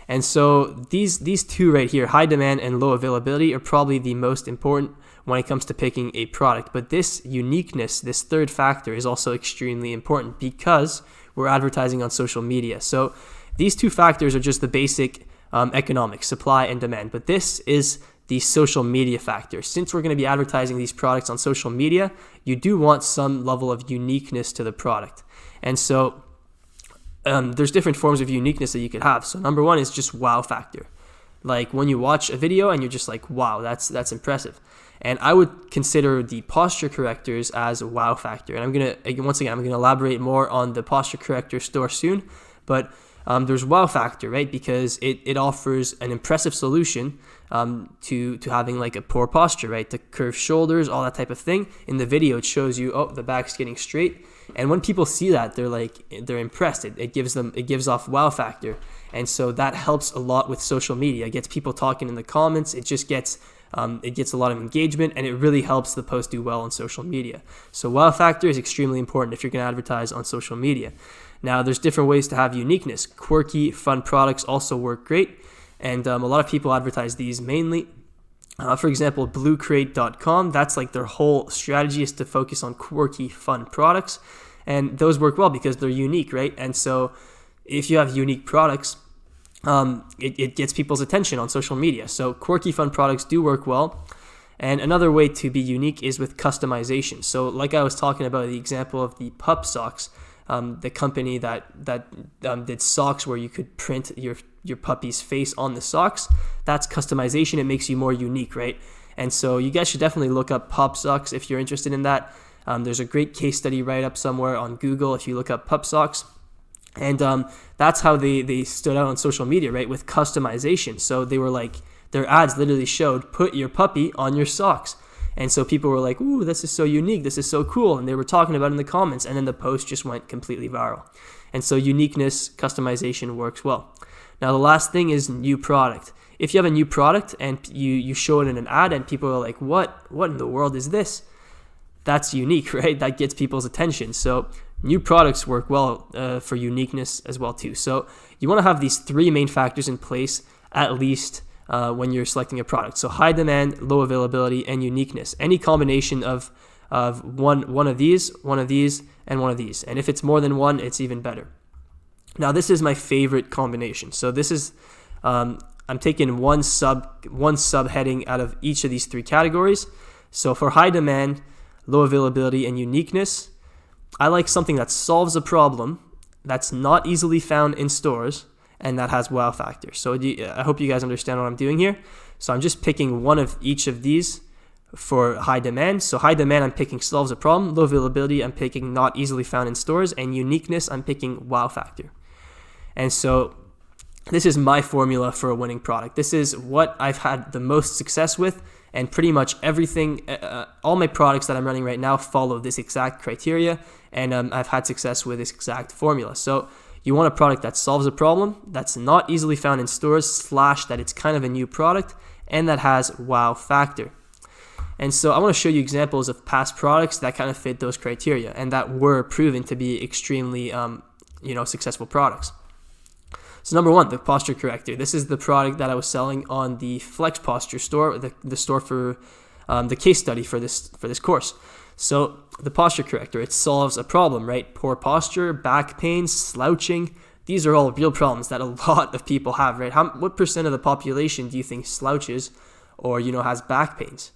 And so these two right here, high demand and low availability, are probably the most important when it comes to picking a product. But this uniqueness, this third factor, is also extremely important because we're advertising on social media. So these two factors are just the basic economics, supply and demand. But this is the social media factor. Since we're going to be advertising these products on social media, you do want some level of uniqueness to the product. And so there's different forms of uniqueness that you could have. So number one is just wow factor. Like when you watch a video and you're just like, wow, that's impressive. And I would consider the posture correctors as a wow factor. And I'm going to elaborate more on the posture corrector store soon. But there's wow factor, right? Because it offers an impressive solution to having like a poor posture, right? The curved shoulders, all that type of thing. In the video, it shows you, oh, the back's getting straight. And when people see that, they're impressed. It gives off wow factor. And so that helps a lot with social media. It gets people talking in the comments. It just gets a lot of engagement, and it really helps the post do well on social media. So wow factor is extremely important if you're going to advertise on social media. Now, there's different ways to have uniqueness. Quirky, fun products also work great, and a lot of people advertise these mainly. For example, bluecrate.com, that's like their whole strategy is to focus on quirky, fun products, and those work well because they're unique, right? And so if you have unique products, it gets people's attention on social media. So quirky, fun products do work well. And another way to be unique is with customization. So like I was talking about the example of the pup socks, the company that did socks where you could print your puppy's face on the socks. That's customization. It makes you more unique, right? And so you guys should definitely look up pup socks if you're interested in that. There's a great case study write-up somewhere on Google if you look up pup socks. And that's how they stood out on social media, right? With customization. So they were like, Their ads literally showed, put your puppy on your socks. And so people were like, ooh, this is so unique, this is so cool. And they were talking about it in the comments, and then the post just went completely viral. And so uniqueness, customization works well. Now, the last thing is new product. If you have a new product and you show it in an ad and people are like, what in the world is this? That's unique, right? That gets people's attention. So new products work well for uniqueness as well too. So you want to have these three main factors in place at least when you're selecting a product. So high demand, low availability, and uniqueness. Any combination of one of these, and one of these. And if it's more than one, it's even better. Now, this is my favorite combination. So this is I'm taking one subheading out of each of these three categories. So for high demand, low availability, and uniqueness, I like something that solves a problem that's not easily found in stores and that has wow factor. So I hope you guys understand what I'm doing here. So I'm just picking one of each of these for high demand. So high demand, I'm picking solves a problem. Low availability, I'm picking not easily found in stores. And uniqueness, I'm picking wow factor. And so this is my formula for a winning product. This is what I've had the most success with, and pretty much everything, all my products that I'm running right now follow this exact criteria, and I've had success with this exact formula. So you want a product that solves a problem, that's not easily found in stores, / that it's kind of a new product, and that has wow factor. And so I want to show you examples of past products that kind of fit those criteria and that were proven to be extremely successful products. So number one, the posture corrector. This is the product that I was selling on the Flex Posture store, the store for the case study for this course. So the posture corrector, it solves a problem, right? Poor posture, back pain, slouching. These are all real problems that a lot of people have, right? What percent of the population do you think slouches or has back pains?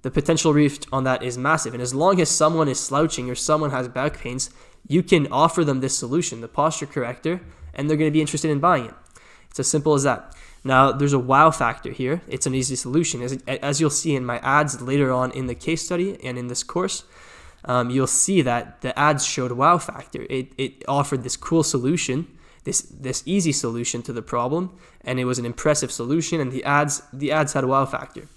The potential reach on that is massive. And as long as someone is slouching or someone has back pains, you can offer them this solution, the posture corrector, and they're going to be interested in buying it. It's as simple as that. Now, there's a wow factor here. It's an easy solution. As you'll see in my ads later on in the case study and in this course, you'll see that the ads showed wow factor. It offered this cool solution, this easy solution to the problem, and it was an impressive solution, and the ads had a wow factor.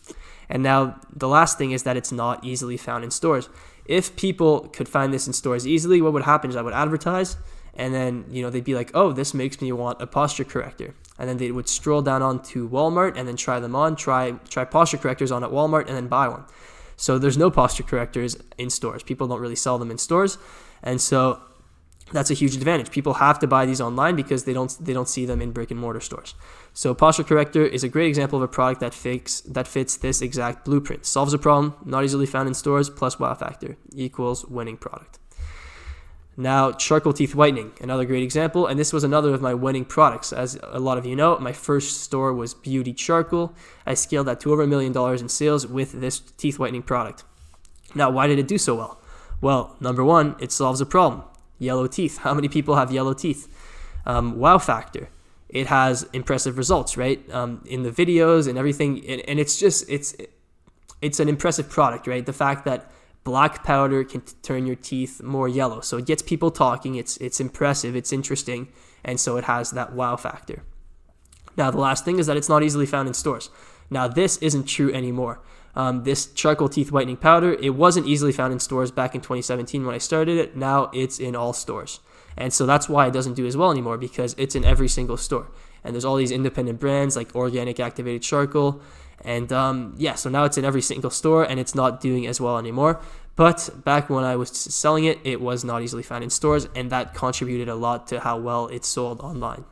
And now the last thing is that it's not easily found in stores. If people could find this in stores easily, what would happen is I would advertise, and then they'd be like, oh, this makes me want a posture corrector. And then they would scroll down onto Walmart and then try them on, try posture correctors on at Walmart and then buy one. So there's no posture correctors in stores. People don't really sell them in stores. And so that's a huge advantage. People have to buy these online because they don't see them in brick and mortar stores. So posture corrector is a great example of a product that fits this exact blueprint. Solves a problem, not easily found in stores, plus wow factor equals winning product. Now, charcoal teeth whitening, another great example, and this was another of my winning products. As a lot of you know, my first store was Beauty Charcoal. I scaled that to over $1 million in sales with this teeth whitening product. Now, why did it do so well? Well, number one, it solves a problem. Yellow teeth. How many people have yellow teeth? Wow factor. It has impressive results, right? In the videos and everything, and it's an impressive product, right? The fact that black powder can turn your teeth more yellow. So it gets people talking, it's impressive, it's interesting, and so it has that wow factor. Now, the last thing is that it's not easily found in stores. Now, this isn't true anymore. This charcoal teeth whitening powder, it wasn't easily found in stores back in 2017 when I started it. Now it's in all stores. And so that's why it doesn't do as well anymore, because it's in every single store. And there's all these independent brands like Organic Activated Charcoal. And so now it's in every single store and it's not doing as well anymore. But back when I was selling it, it was not easily found in stores, and that contributed a lot to how well it sold online.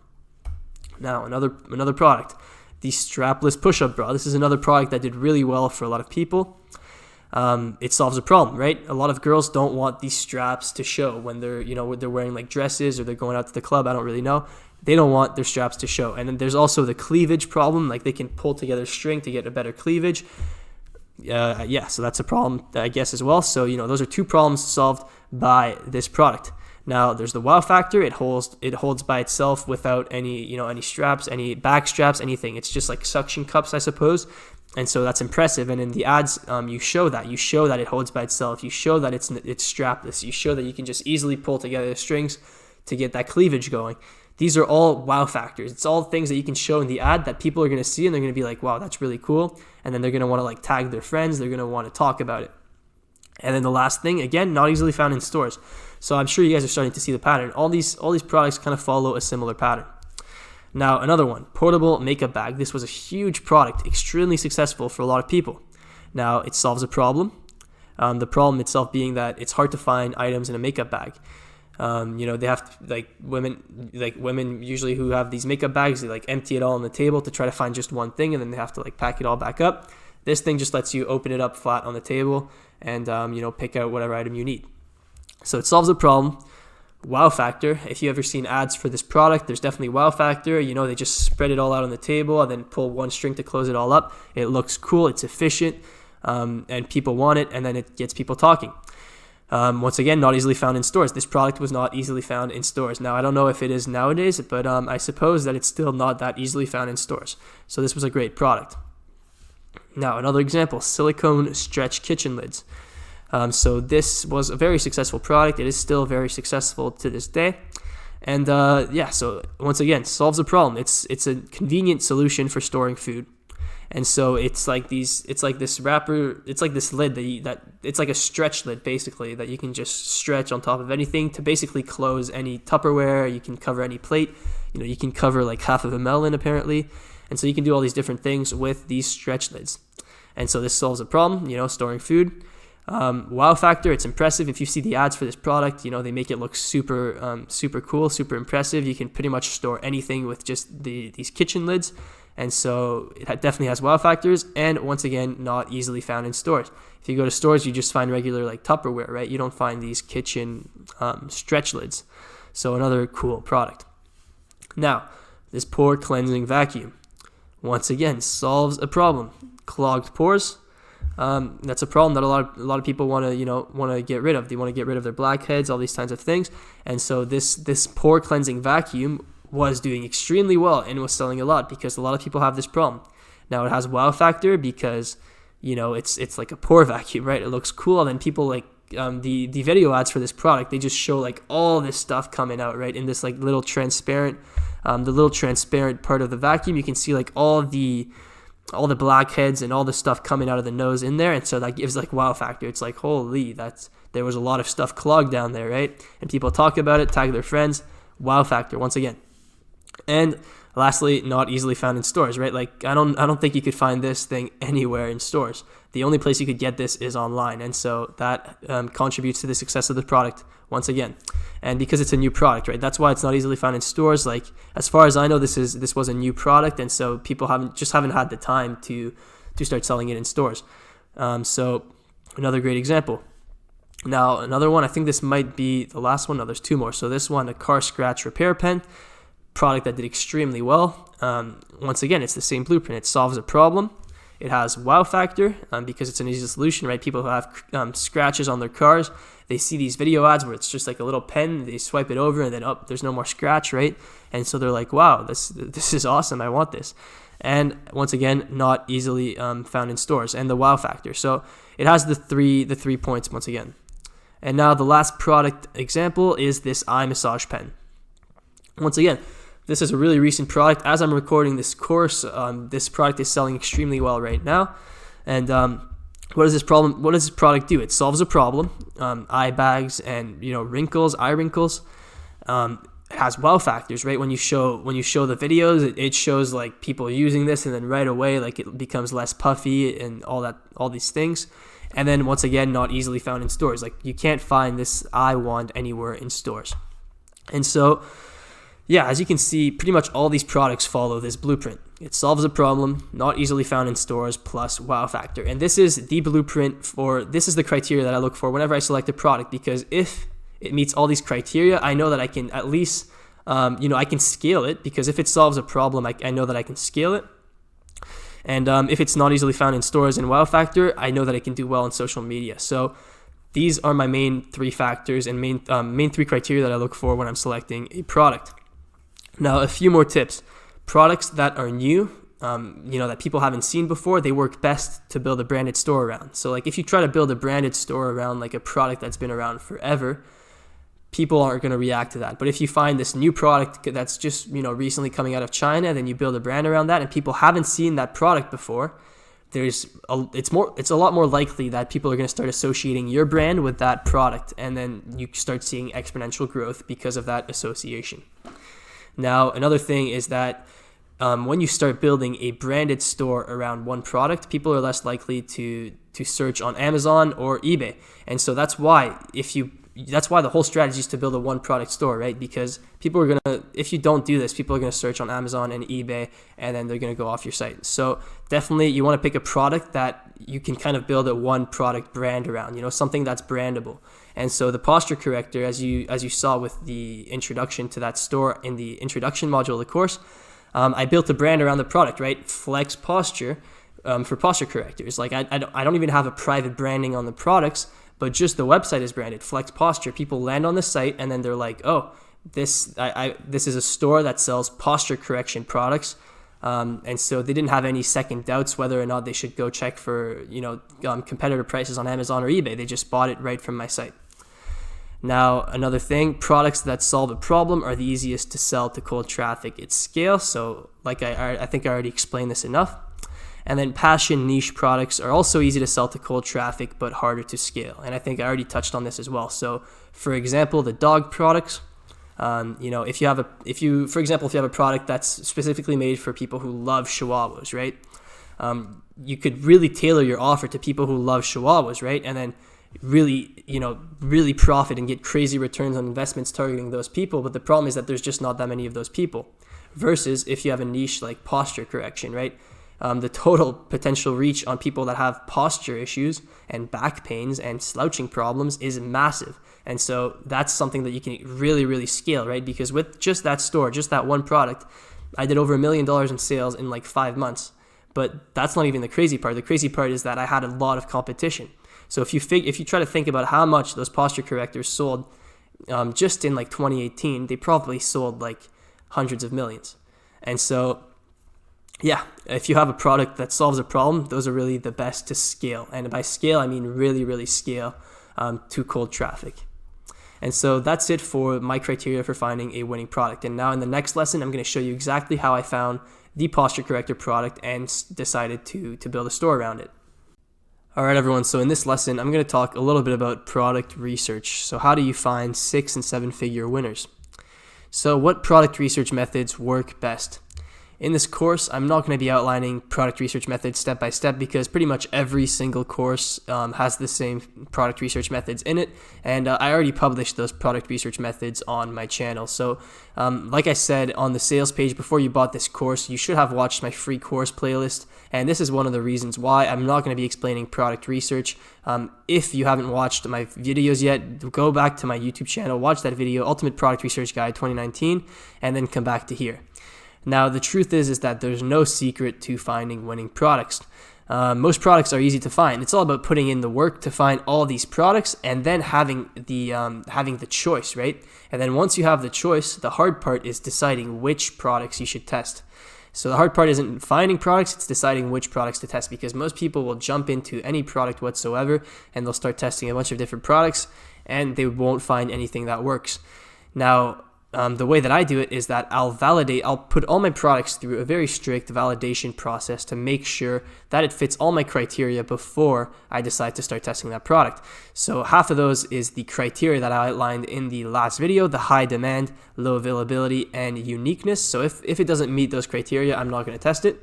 Now, another product, the strapless push-up bra. This is another product that did really well for a lot of people. It solves a problem, right? A lot of girls don't want these straps to show when they're wearing like dresses or they're going out to the club. I don't really know. They don't want their straps to show. And then there's also the cleavage problem. Like they can pull together string to get a better cleavage. So that's a problem, I guess, as well. So, those are two problems solved by this product. Now, there's the wow factor. It holds by itself without any straps, any back straps, anything. It's just like suction cups, I suppose. And so that's impressive. And in the ads, you show that it holds by itself. You show that it's strapless. You show that you can just easily pull together the strings to get that cleavage going. These are all wow factors. It's all things that you can show in the ad that people are going to see and they're going to be like, wow, that's really cool. And then they're going to want to like tag their friends. They're going to want to talk about it. And then the last thing, again, not easily found in stores. So I'm sure you guys are starting to see the pattern. All these products kind of follow a similar pattern. Now, another one, portable makeup bag. This was a huge product, extremely successful for a lot of people. Now, it solves a problem. The problem itself being that it's hard to find items in a makeup bag. They have to, women usually who have these makeup bags, they like empty it all on the table to try to find just one thing, and then they have to like pack it all back up. This thing just lets you open it up flat on the table and pick out whatever item you need. So it solves a problem. Wow factor. If you ever seen ads for this product, there's definitely wow factor. They just spread it all out on the table and then pull one string to close it all up. It looks cool. It's efficient, and people want it, and then it gets people talking. Once again, not easily found in stores. This product was not easily found in stores. Now, I don't know if it is nowadays, but I suppose that it's still not that easily found in stores. So this was a great product. Now, another example, silicone stretch kitchen lids. So this was a very successful product. It is still very successful to this day. And so once again, solves a problem. It's a convenient solution for storing food. And so it's like this wrapper, it's like this lid it's like a stretch lid basically that you can just stretch on top of anything to basically close any Tupperware. You can cover any plate. You can cover like half of a melon apparently. And so you can do all these different things with these stretch lids. And so this solves a problem, storing food. Wow factor, it's impressive. If you see the ads for this product, they make it look super cool, super impressive. You can pretty much store anything with just these kitchen lids. And so it definitely has wow factors, and once again, not easily found in stores. If you go to stores, you just find regular like Tupperware, right? You don't find these kitchen stretch lids. So another cool product. Now, this pore cleansing vacuum, once again, solves a problem. Clogged pores. That's a problem that a lot of people want to get rid of. They want to get rid of their blackheads, all these kinds of things. And so this pore cleansing vacuum was doing extremely well and was selling a lot because a lot of people have this problem. Now it has wow factor because it's like a pore vacuum, right? It looks cool, and then people like the video ads for this product, they just show like all this stuff coming out, right? In this like little transparent part of the vacuum, you can see like all the blackheads and all the stuff coming out of the nose in there, and so that gives like wow factor. It's like, holy, there was a lot of stuff clogged down there, right? And people talk about it, tag their friends. Wow factor once again. And lastly, not easily found in stores, right? Like I don't think you could find this thing anywhere in stores. The only place you could get this is online, and so that contributes to the success of the product once again. And because it's a new product, right? That's why it's not easily found in stores. Like as far as I know, this was a new product, and so people haven't had the time to start selling it in stores. So another great example. Now another one, I think this might be the last one. No, there's two more. So this one, a car scratch repair pen, product that did extremely well. Once again, it's the same blueprint. It solves a problem. It has wow factor because it's an easy solution, right? People who have scratches on their cars, they see these video ads where it's just like a little pen, they swipe it over and then there's no more scratch, right? And so they're like, wow, this is awesome, I want this. And once again, not easily found in stores. And the wow factor. So it has the three points once again. And now the last product example is this eye massage pen. Once again, this is a really recent product. As I'm recording this course, this product is selling extremely well right now. And what does this product do? It solves a problem, eye bags and wrinkles, eye wrinkles. It has wow factors, right? When you show the videos, it shows like people using this, and then right away like it becomes less puffy and all these things. And then once again, not easily found in stores. Like you can't find this eye wand anywhere in stores. And so, yeah, as you can see, pretty much all these products follow this blueprint. It solves a problem, not easily found in stores, plus wow factor. And this is the blueprint this is the criteria that I look for whenever I select a product, because if it meets all these criteria, I know that I can at least, I can scale it, because if it solves a problem, I know that I can scale it. And if it's not easily found in stores and wow factor, I know that it can do well on social media. So these are my main three factors and main three criteria that I look for when I'm selecting a product. Now, a few more tips. Products that are new, that people haven't seen before, they work best to build a branded store around. So like if you try to build a branded store around like a product that's been around forever, people aren't going to react to that. But if you find this new product that's just, recently coming out of China, then you build a brand around that and people haven't seen that product before, it's a lot more likely that people are going to start associating your brand with that product, and then you start seeing exponential growth because of that association. Now, another thing is that when you start building a branded store around one product, people are less likely to search on Amazon or eBay. And so that's why the whole strategy is to build a one product store, right? Because if you don't do this, people are going to search on Amazon and eBay, and then they're going to go off your site. So definitely you want to pick a product that you can kind of build a one product brand around, something that's brandable. And so the posture corrector, as you saw with the introduction to that store in the introduction module of the course, I built a brand around the product, right? Flex Posture for posture correctors. Like I don't even have a private branding on the products, but just the website is branded Flex Posture. People land on the site and then they're like, oh, this is a store that sells posture correction products. And so they didn't have any second doubts whether or not they should go check for, competitor prices on Amazon or eBay. They just bought it right from my site. Now, another thing, products that solve a problem are the easiest to sell to cold traffic at scale. So like I think I already explained this enough. And then passion niche products are also easy to sell to cold traffic, but harder to scale. And I think I already touched on this as well. So for example, the dog products, if you have a product that's specifically made for people who love Chihuahuas, right? You could really tailor your offer to people who love Chihuahuas, right? And then really profit and get crazy returns on investments targeting those people. But the problem is that there's just not that many of those people. Versus if you have a niche like posture correction, right? The total potential reach on people that have posture issues and back pains and slouching problems is massive. And so that's something that you can really, really scale, right? Because with just that store, just that one product, I did over $1 million in sales in like 5 months. But that's not even the crazy part. The crazy part is that I had a lot of competition. So if you try to think about how much those posture correctors sold just in like 2018, they probably sold like hundreds of millions. And so, yeah, if you have a product that solves a problem, those are really the best to scale. And by scale, I mean really, really scale to cold traffic. And so that's it for my criteria for finding a winning product. And now in the next lesson, I'm going to show you exactly how I found the posture corrector product and decided to build a store around it. All right, everyone. So in this lesson, I'm going to talk a little bit about product research. So how do you find 6 and 7 figure winners? So what product research methods work best? In this course, I'm not going to be outlining product research methods step by step because pretty much every single course has the same product research methods in it. And I already published those product research methods on my channel. So like I said on the sales page before you bought this course, you should have watched my free course playlist. And this is one of the reasons why I'm not going to be explaining product research. If you haven't watched my videos yet, go back to my YouTube channel, watch that video, Ultimate Product Research Guide 2019, and then come back to here. Now, the truth is that there's no secret to finding winning products. Most products are easy to find. It's all about putting in the work to find all these products and then having the choice, right? And then once you have the choice, the hard part is deciding which products you should test. So the hard part isn't finding products, it's deciding which products to test, because most people will jump into any product whatsoever and they'll start testing a bunch of different products and they won't find anything that works. Now, the way that I do it is that I'll put all my products through a very strict validation process to make sure that it fits all my criteria before I decide to start testing that product. So half of those is the criteria that I outlined in the last video, the high demand, low availability, and uniqueness. So if it doesn't meet those criteria, I'm not going to test it.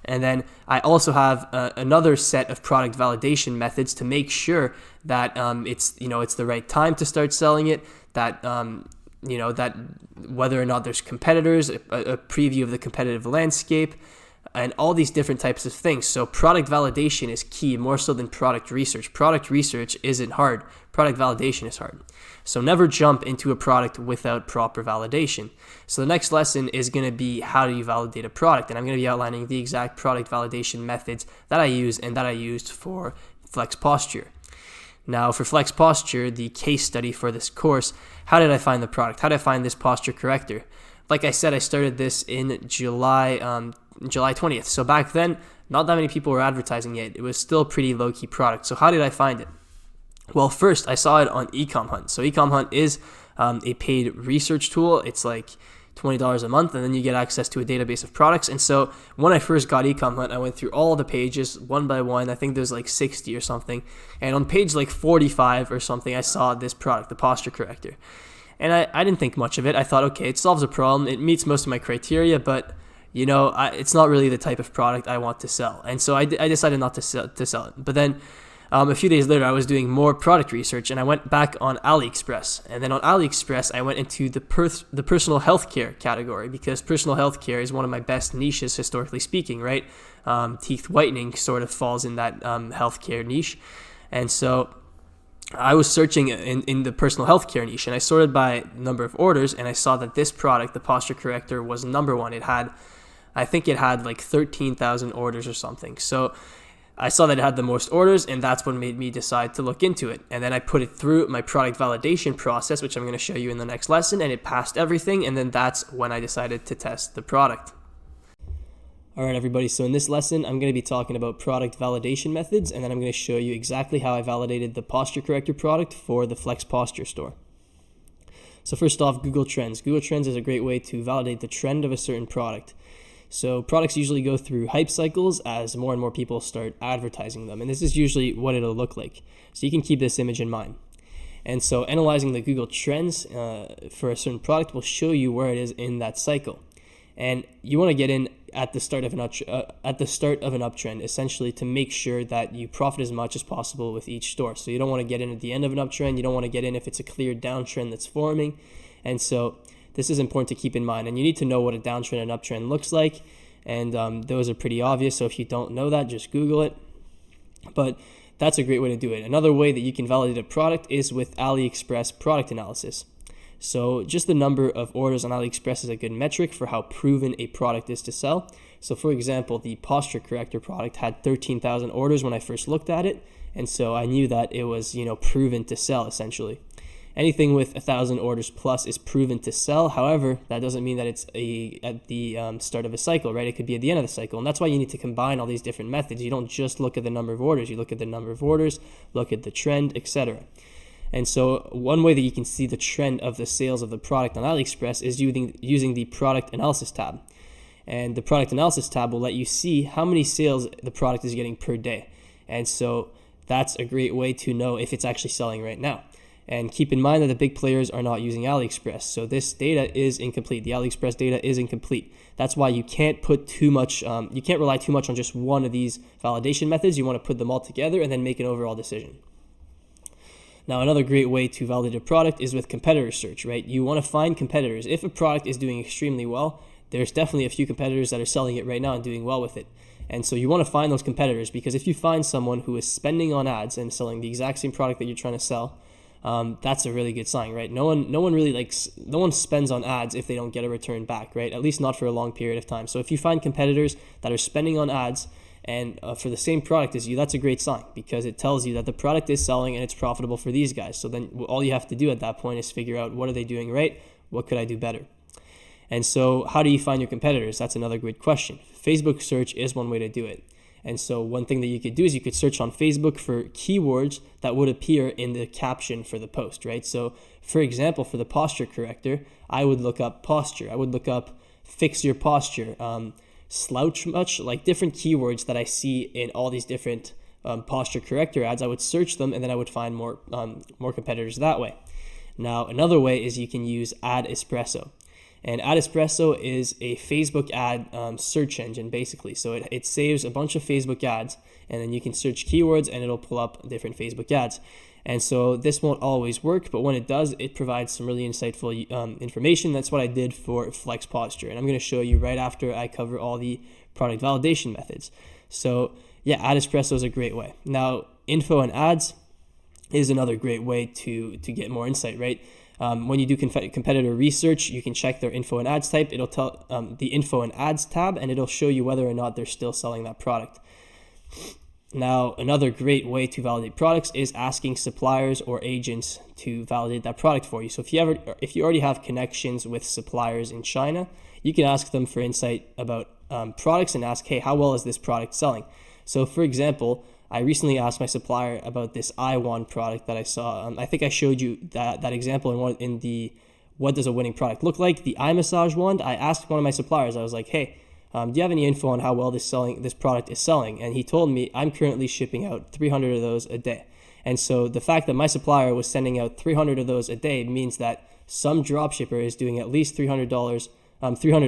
And then I also have another set of product validation methods to make sure that it's the right time to start selling it, that that whether or not there's competitors, a preview of the competitive landscape, and all these different types of things. So product validation is key more so than product research. Product research isn't hard. Product validation is hard. So never jump into a product without proper validation. So the next lesson is going to be how do you validate a product? And I'm going to be outlining the exact product validation methods that I use and that I used for Flex Posture. Now, for Flex Posture, the case study for this course, how did I find the product? How did I find this posture corrector? Like I said, I started this in July 20th. So back then, not that many people were advertising yet. It was still a pretty low-key product. So how did I find it? Well, first, I saw it on Ecom Hunt. So Ecom Hunt is a paid research tool. It's like $20 a month, and then you get access to a database of products. And so when I first got Ecom Hunt, I went through all the pages one by one. I think there's like 60 or something. And on page like 45 or something, I saw this product, the posture corrector. And I didn't think much of it. I thought, okay, it solves a problem. It meets most of my criteria, but it's not really the type of product I want to sell. And so I decided not to sell it. But then a few days later, I was doing more product research, and I went back on AliExpress. And then on AliExpress, I went into the personal healthcare category, because personal healthcare is one of my best niches, historically speaking, right? Teeth whitening sort of falls in that healthcare niche. And so I was searching in the personal healthcare niche, and I sorted by number of orders, and I saw that this product, the posture corrector, was number one. I think it had like 13,000 orders or something. So I saw that it had the most orders, and that's what made me decide to look into it. And then I put it through my product validation process, which I'm going to show you in the next lesson, and it passed everything. And then that's when I decided to test the product. All right, everybody. So in this lesson, I'm going to be talking about product validation methods, and then I'm going to show you exactly how I validated the posture corrector product for the Flex Posture store. So first off, Google Trends. Google Trends is a great way to validate the trend of a certain product. So products usually go through hype cycles as more and more people start advertising them. And this is usually what it'll look like. So you can keep this image in mind. And so analyzing the Google Trends for a certain product will show you where it is in that cycle. And you want to get in at the start of an uptrend, essentially, to make sure that you profit as much as possible with each store. So you don't want to get in at the end of an uptrend. You don't want to get in if it's a clear downtrend that's forming. And so this is important to keep in mind, and you need to know what a downtrend and uptrend looks like, and those are pretty obvious, so if you don't know that, just Google it. But that's a great way to do it. Another way that you can validate a product is with AliExpress product analysis. So just the number of orders on AliExpress is a good metric for how proven a product is to sell. So for example, the posture corrector product had 13,000 orders when I first looked at it, and so I knew that it was proven to sell, essentially. Anything with 1,000 orders plus is proven to sell. However, that doesn't mean that it's at the start of a cycle, right? It could be at the end of the cycle. And that's why you need to combine all these different methods. You don't just look at the number of orders. You look at the number of orders, look at the trend, etc. And so one way that you can see the trend of the sales of the product on AliExpress is using the product analysis tab. And the product analysis tab will let you see how many sales the product is getting per day. And so that's a great way to know if it's actually selling right now. And keep in mind that the big players are not using AliExpress. So this data is incomplete. The AliExpress data is incomplete. That's why you can't put too much, you can't rely too much on just one of these validation methods. You want to put them all together and then make an overall decision. Now, another great way to validate a product is with competitor search, right? You want to find competitors. If a product is doing extremely well, there's definitely a few competitors that are selling it right now and doing well with it. And so you want to find those competitors, because if you find someone who is spending on ads and selling the exact same product that you're trying to sell, that's a really good sign, right? No one spends on ads if they don't get a return back, right? At least not for a long period of time. So if you find competitors that are spending on ads and for the same product as you, that's a great sign, because it tells you that the product is selling and it's profitable for these guys. So then all you have to do at that point is figure out, what are they doing right? What could I do better? And so how do you find your competitors? That's another great question. Facebook search is one way to do it. And so one thing that you could do is you could search on Facebook for keywords that would appear in the caption for the post, right? So for example, for the posture corrector, I would look up posture. I would look up fix your posture, slouch much, like different keywords that I see in all these different posture corrector ads. I would search them, and then I would find more competitors that way. Now, another way is you can use Ad Espresso. And Ad Espresso is a Facebook ad search engine, basically. So it saves a bunch of Facebook ads, and then you can search keywords, and it'll pull up different Facebook ads. And so this won't always work, but when it does, it provides some really insightful information. That's what I did for Flex Posture. And I'm going to show you right after I cover all the product validation methods. So yeah, Ad Espresso is a great way. Now, info and ads is another great way to get more insight, right? When you do competitor research, you can check their info and ads type. It'll tell the info and ads tab, and it'll show you whether or not they're still selling that product. Now, another great way to validate products is asking suppliers or agents to validate that product for you. So if you already have connections with suppliers in China, you can ask them for insight about products and ask, hey, how well is this product selling? So for example, I recently asked my supplier about this eye wand product that I saw. I think I showed you that example in the what does a winning product look like, the eye massage wand. I asked one of my suppliers, I was like, hey, do you have any info on how well this product is selling? And he told me I'm currently shipping out 300 of those a day. And so the fact that my supplier was sending out 300 of those a day means that some dropshipper is doing at least $300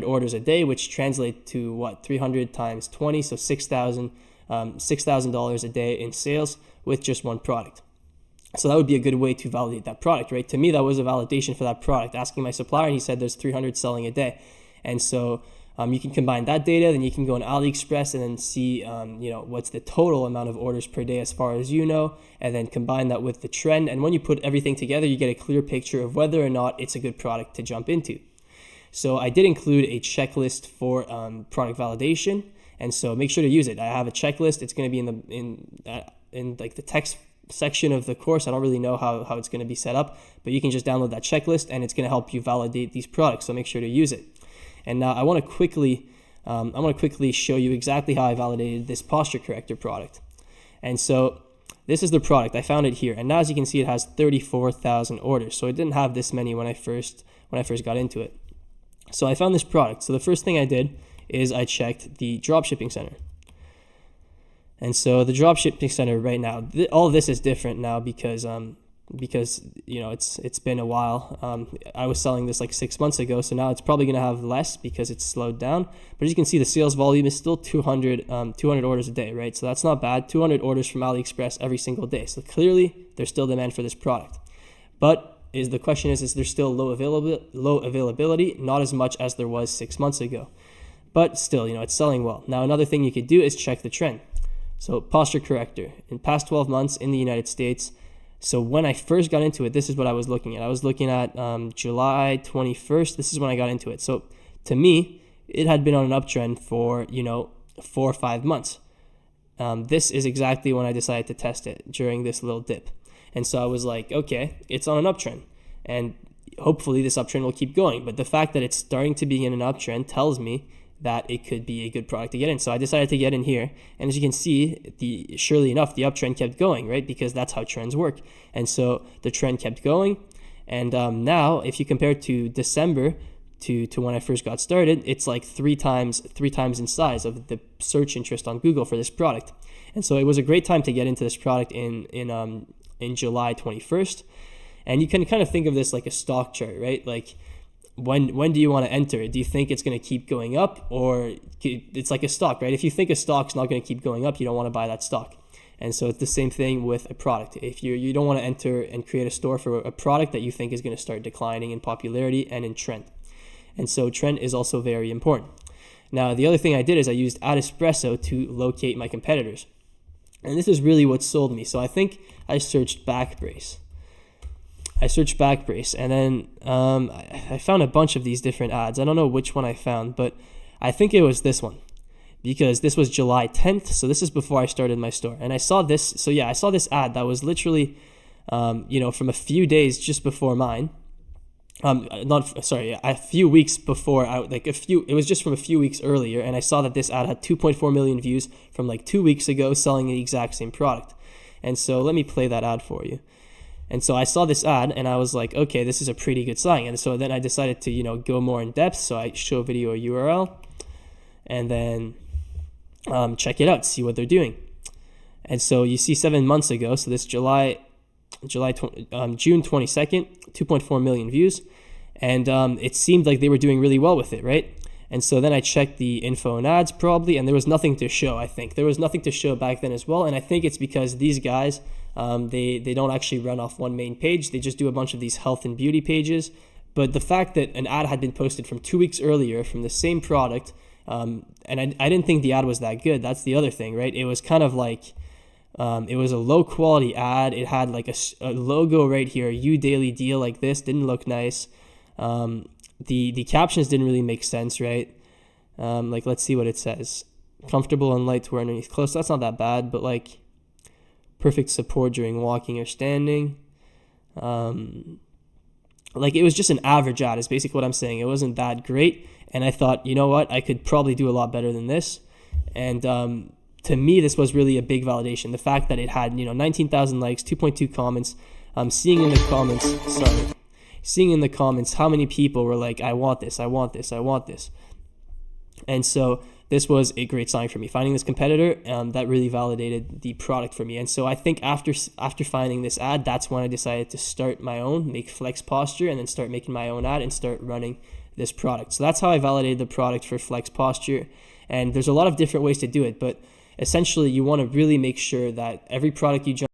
orders a day, which translates to what, 300 times 20, so $6,000 a day in sales with just one product. So that would be a good way to validate that product, right? To me, that was a validation for that product. Asking my supplier, and he said there's 300 selling a day. And so you can combine that data, then you can go on AliExpress and then see, what's the total amount of orders per day as far as you know, and then combine that with the trend. And when you put everything together, you get a clear picture of whether or not it's a good product to jump into. So I did include a checklist for product validation, and so make sure to use it. I have a checklist. It's going to be in like the text section of the course. I don't really know how it's going to be set up, but you can just download that checklist, and it's going to help you validate these products. So make sure to use it. And now I want to quickly show you exactly how I validated this posture corrector product. And so this is the product. I found it here, and now as you can see, it has 34,000 orders. So it didn't have this many when I first got into it. So I found this product. So the first thing I did is I checked the dropshipping center. And so the dropshipping center right now, all of this is different now because it's been a while. I was selling this like 6 months ago, so now it's probably going to have less because it's slowed down. But as you can see, the sales volume is still 200 orders a day, right? So that's not bad. 200 orders from AliExpress every single day. So clearly, there's still demand for this product. But the question is there still low availability? Not as much as there was 6 months ago. But still, it's selling well. Now, another thing you could do is check the trend. So posture corrector, in past 12 months in the United States. So when I first got into it, this is what I was looking at. I was looking at July 21st. This is when I got into it. So to me, it had been on an uptrend for, 4 or 5 months. This is exactly when I decided to test it during this little dip. And so I was like, okay, it's on an uptrend. And hopefully this uptrend will keep going. But the fact that it's starting to be in an uptrend tells me that it could be a good product to get in. So I decided to get in here. And as you can see, surely enough, the uptrend kept going, right? Because that's how trends work. And so the trend kept going. And now, if you compare to December to when I first got started, it's like three times in size of the search interest on Google for this product. And so it was a great time to get into this product in July 21st. And you can kind of think of this like a stock chart, right? Like, when do you want to enter? Do you think it's going to keep going up, or it's like a stock, right? If you think a stock's not going to keep going up, you don't want to buy that stock. And so it's the same thing with a product. If you don't want to enter and create a store for a product that you think is going to start declining in popularity and in trend. And so trend is also very important. Now, the other thing I did is I used Adespresso to locate my competitors. And this is really what sold me. So I think I searched back brace. And then I found a bunch of these different ads. I don't know which one I found, but I think it was this one, because this was July 10th. So this is before I started my store. And I saw this. So yeah, I saw this ad that was literally, from a few days just before mine. A few weeks before, it was just from a few weeks earlier. And I saw that this ad had 2.4 million views from like 2 weeks ago, selling the exact same product. And so let me play that ad for you. And so I saw this ad and I was like, okay, this is a pretty good sign. And so then I decided to, go more in depth. So I show video a URL and then check it out, see what they're doing. And so you see 7 months ago, so this June 22nd, 2.4 million views. And it seemed like they were doing really well with it, right? And so then I checked the info and ads probably, and there was nothing to show, I think. There was nothing to show back then as well. And I think it's because these guys, they don't actually run off one main page. They just do a bunch of these health and beauty pages. But the fact that an ad had been posted from 2 weeks earlier from the same product, and I didn't think the ad was that good. That's the other thing, right? It was kind of like, it was a low quality ad. It had like a logo right here, You Daily Deal, like this, didn't look nice. The captions didn't really make sense, right? Let's see what it says. Comfortable and light to wear underneath clothes. That's not that bad, but like perfect support during walking or standing. It was just an average ad is basically what I'm saying. It wasn't that great. And I thought, you know what? I could probably do a lot better than this. And to me, this was really a big validation. The fact that it had, 19,000 likes, 2.2 comments, seeing in the comments how many people were like, I want this, I want this, I want this. And so this was a great sign for me. Finding this competitor, that really validated the product for me. And so I think after finding this ad, that's when I decided to start my own, make Flex Posture, and then start making my own ad and start running this product. So that's how I validated the product for Flex Posture. And there's a lot of different ways to do it, but essentially you want to really make sure that every product you jump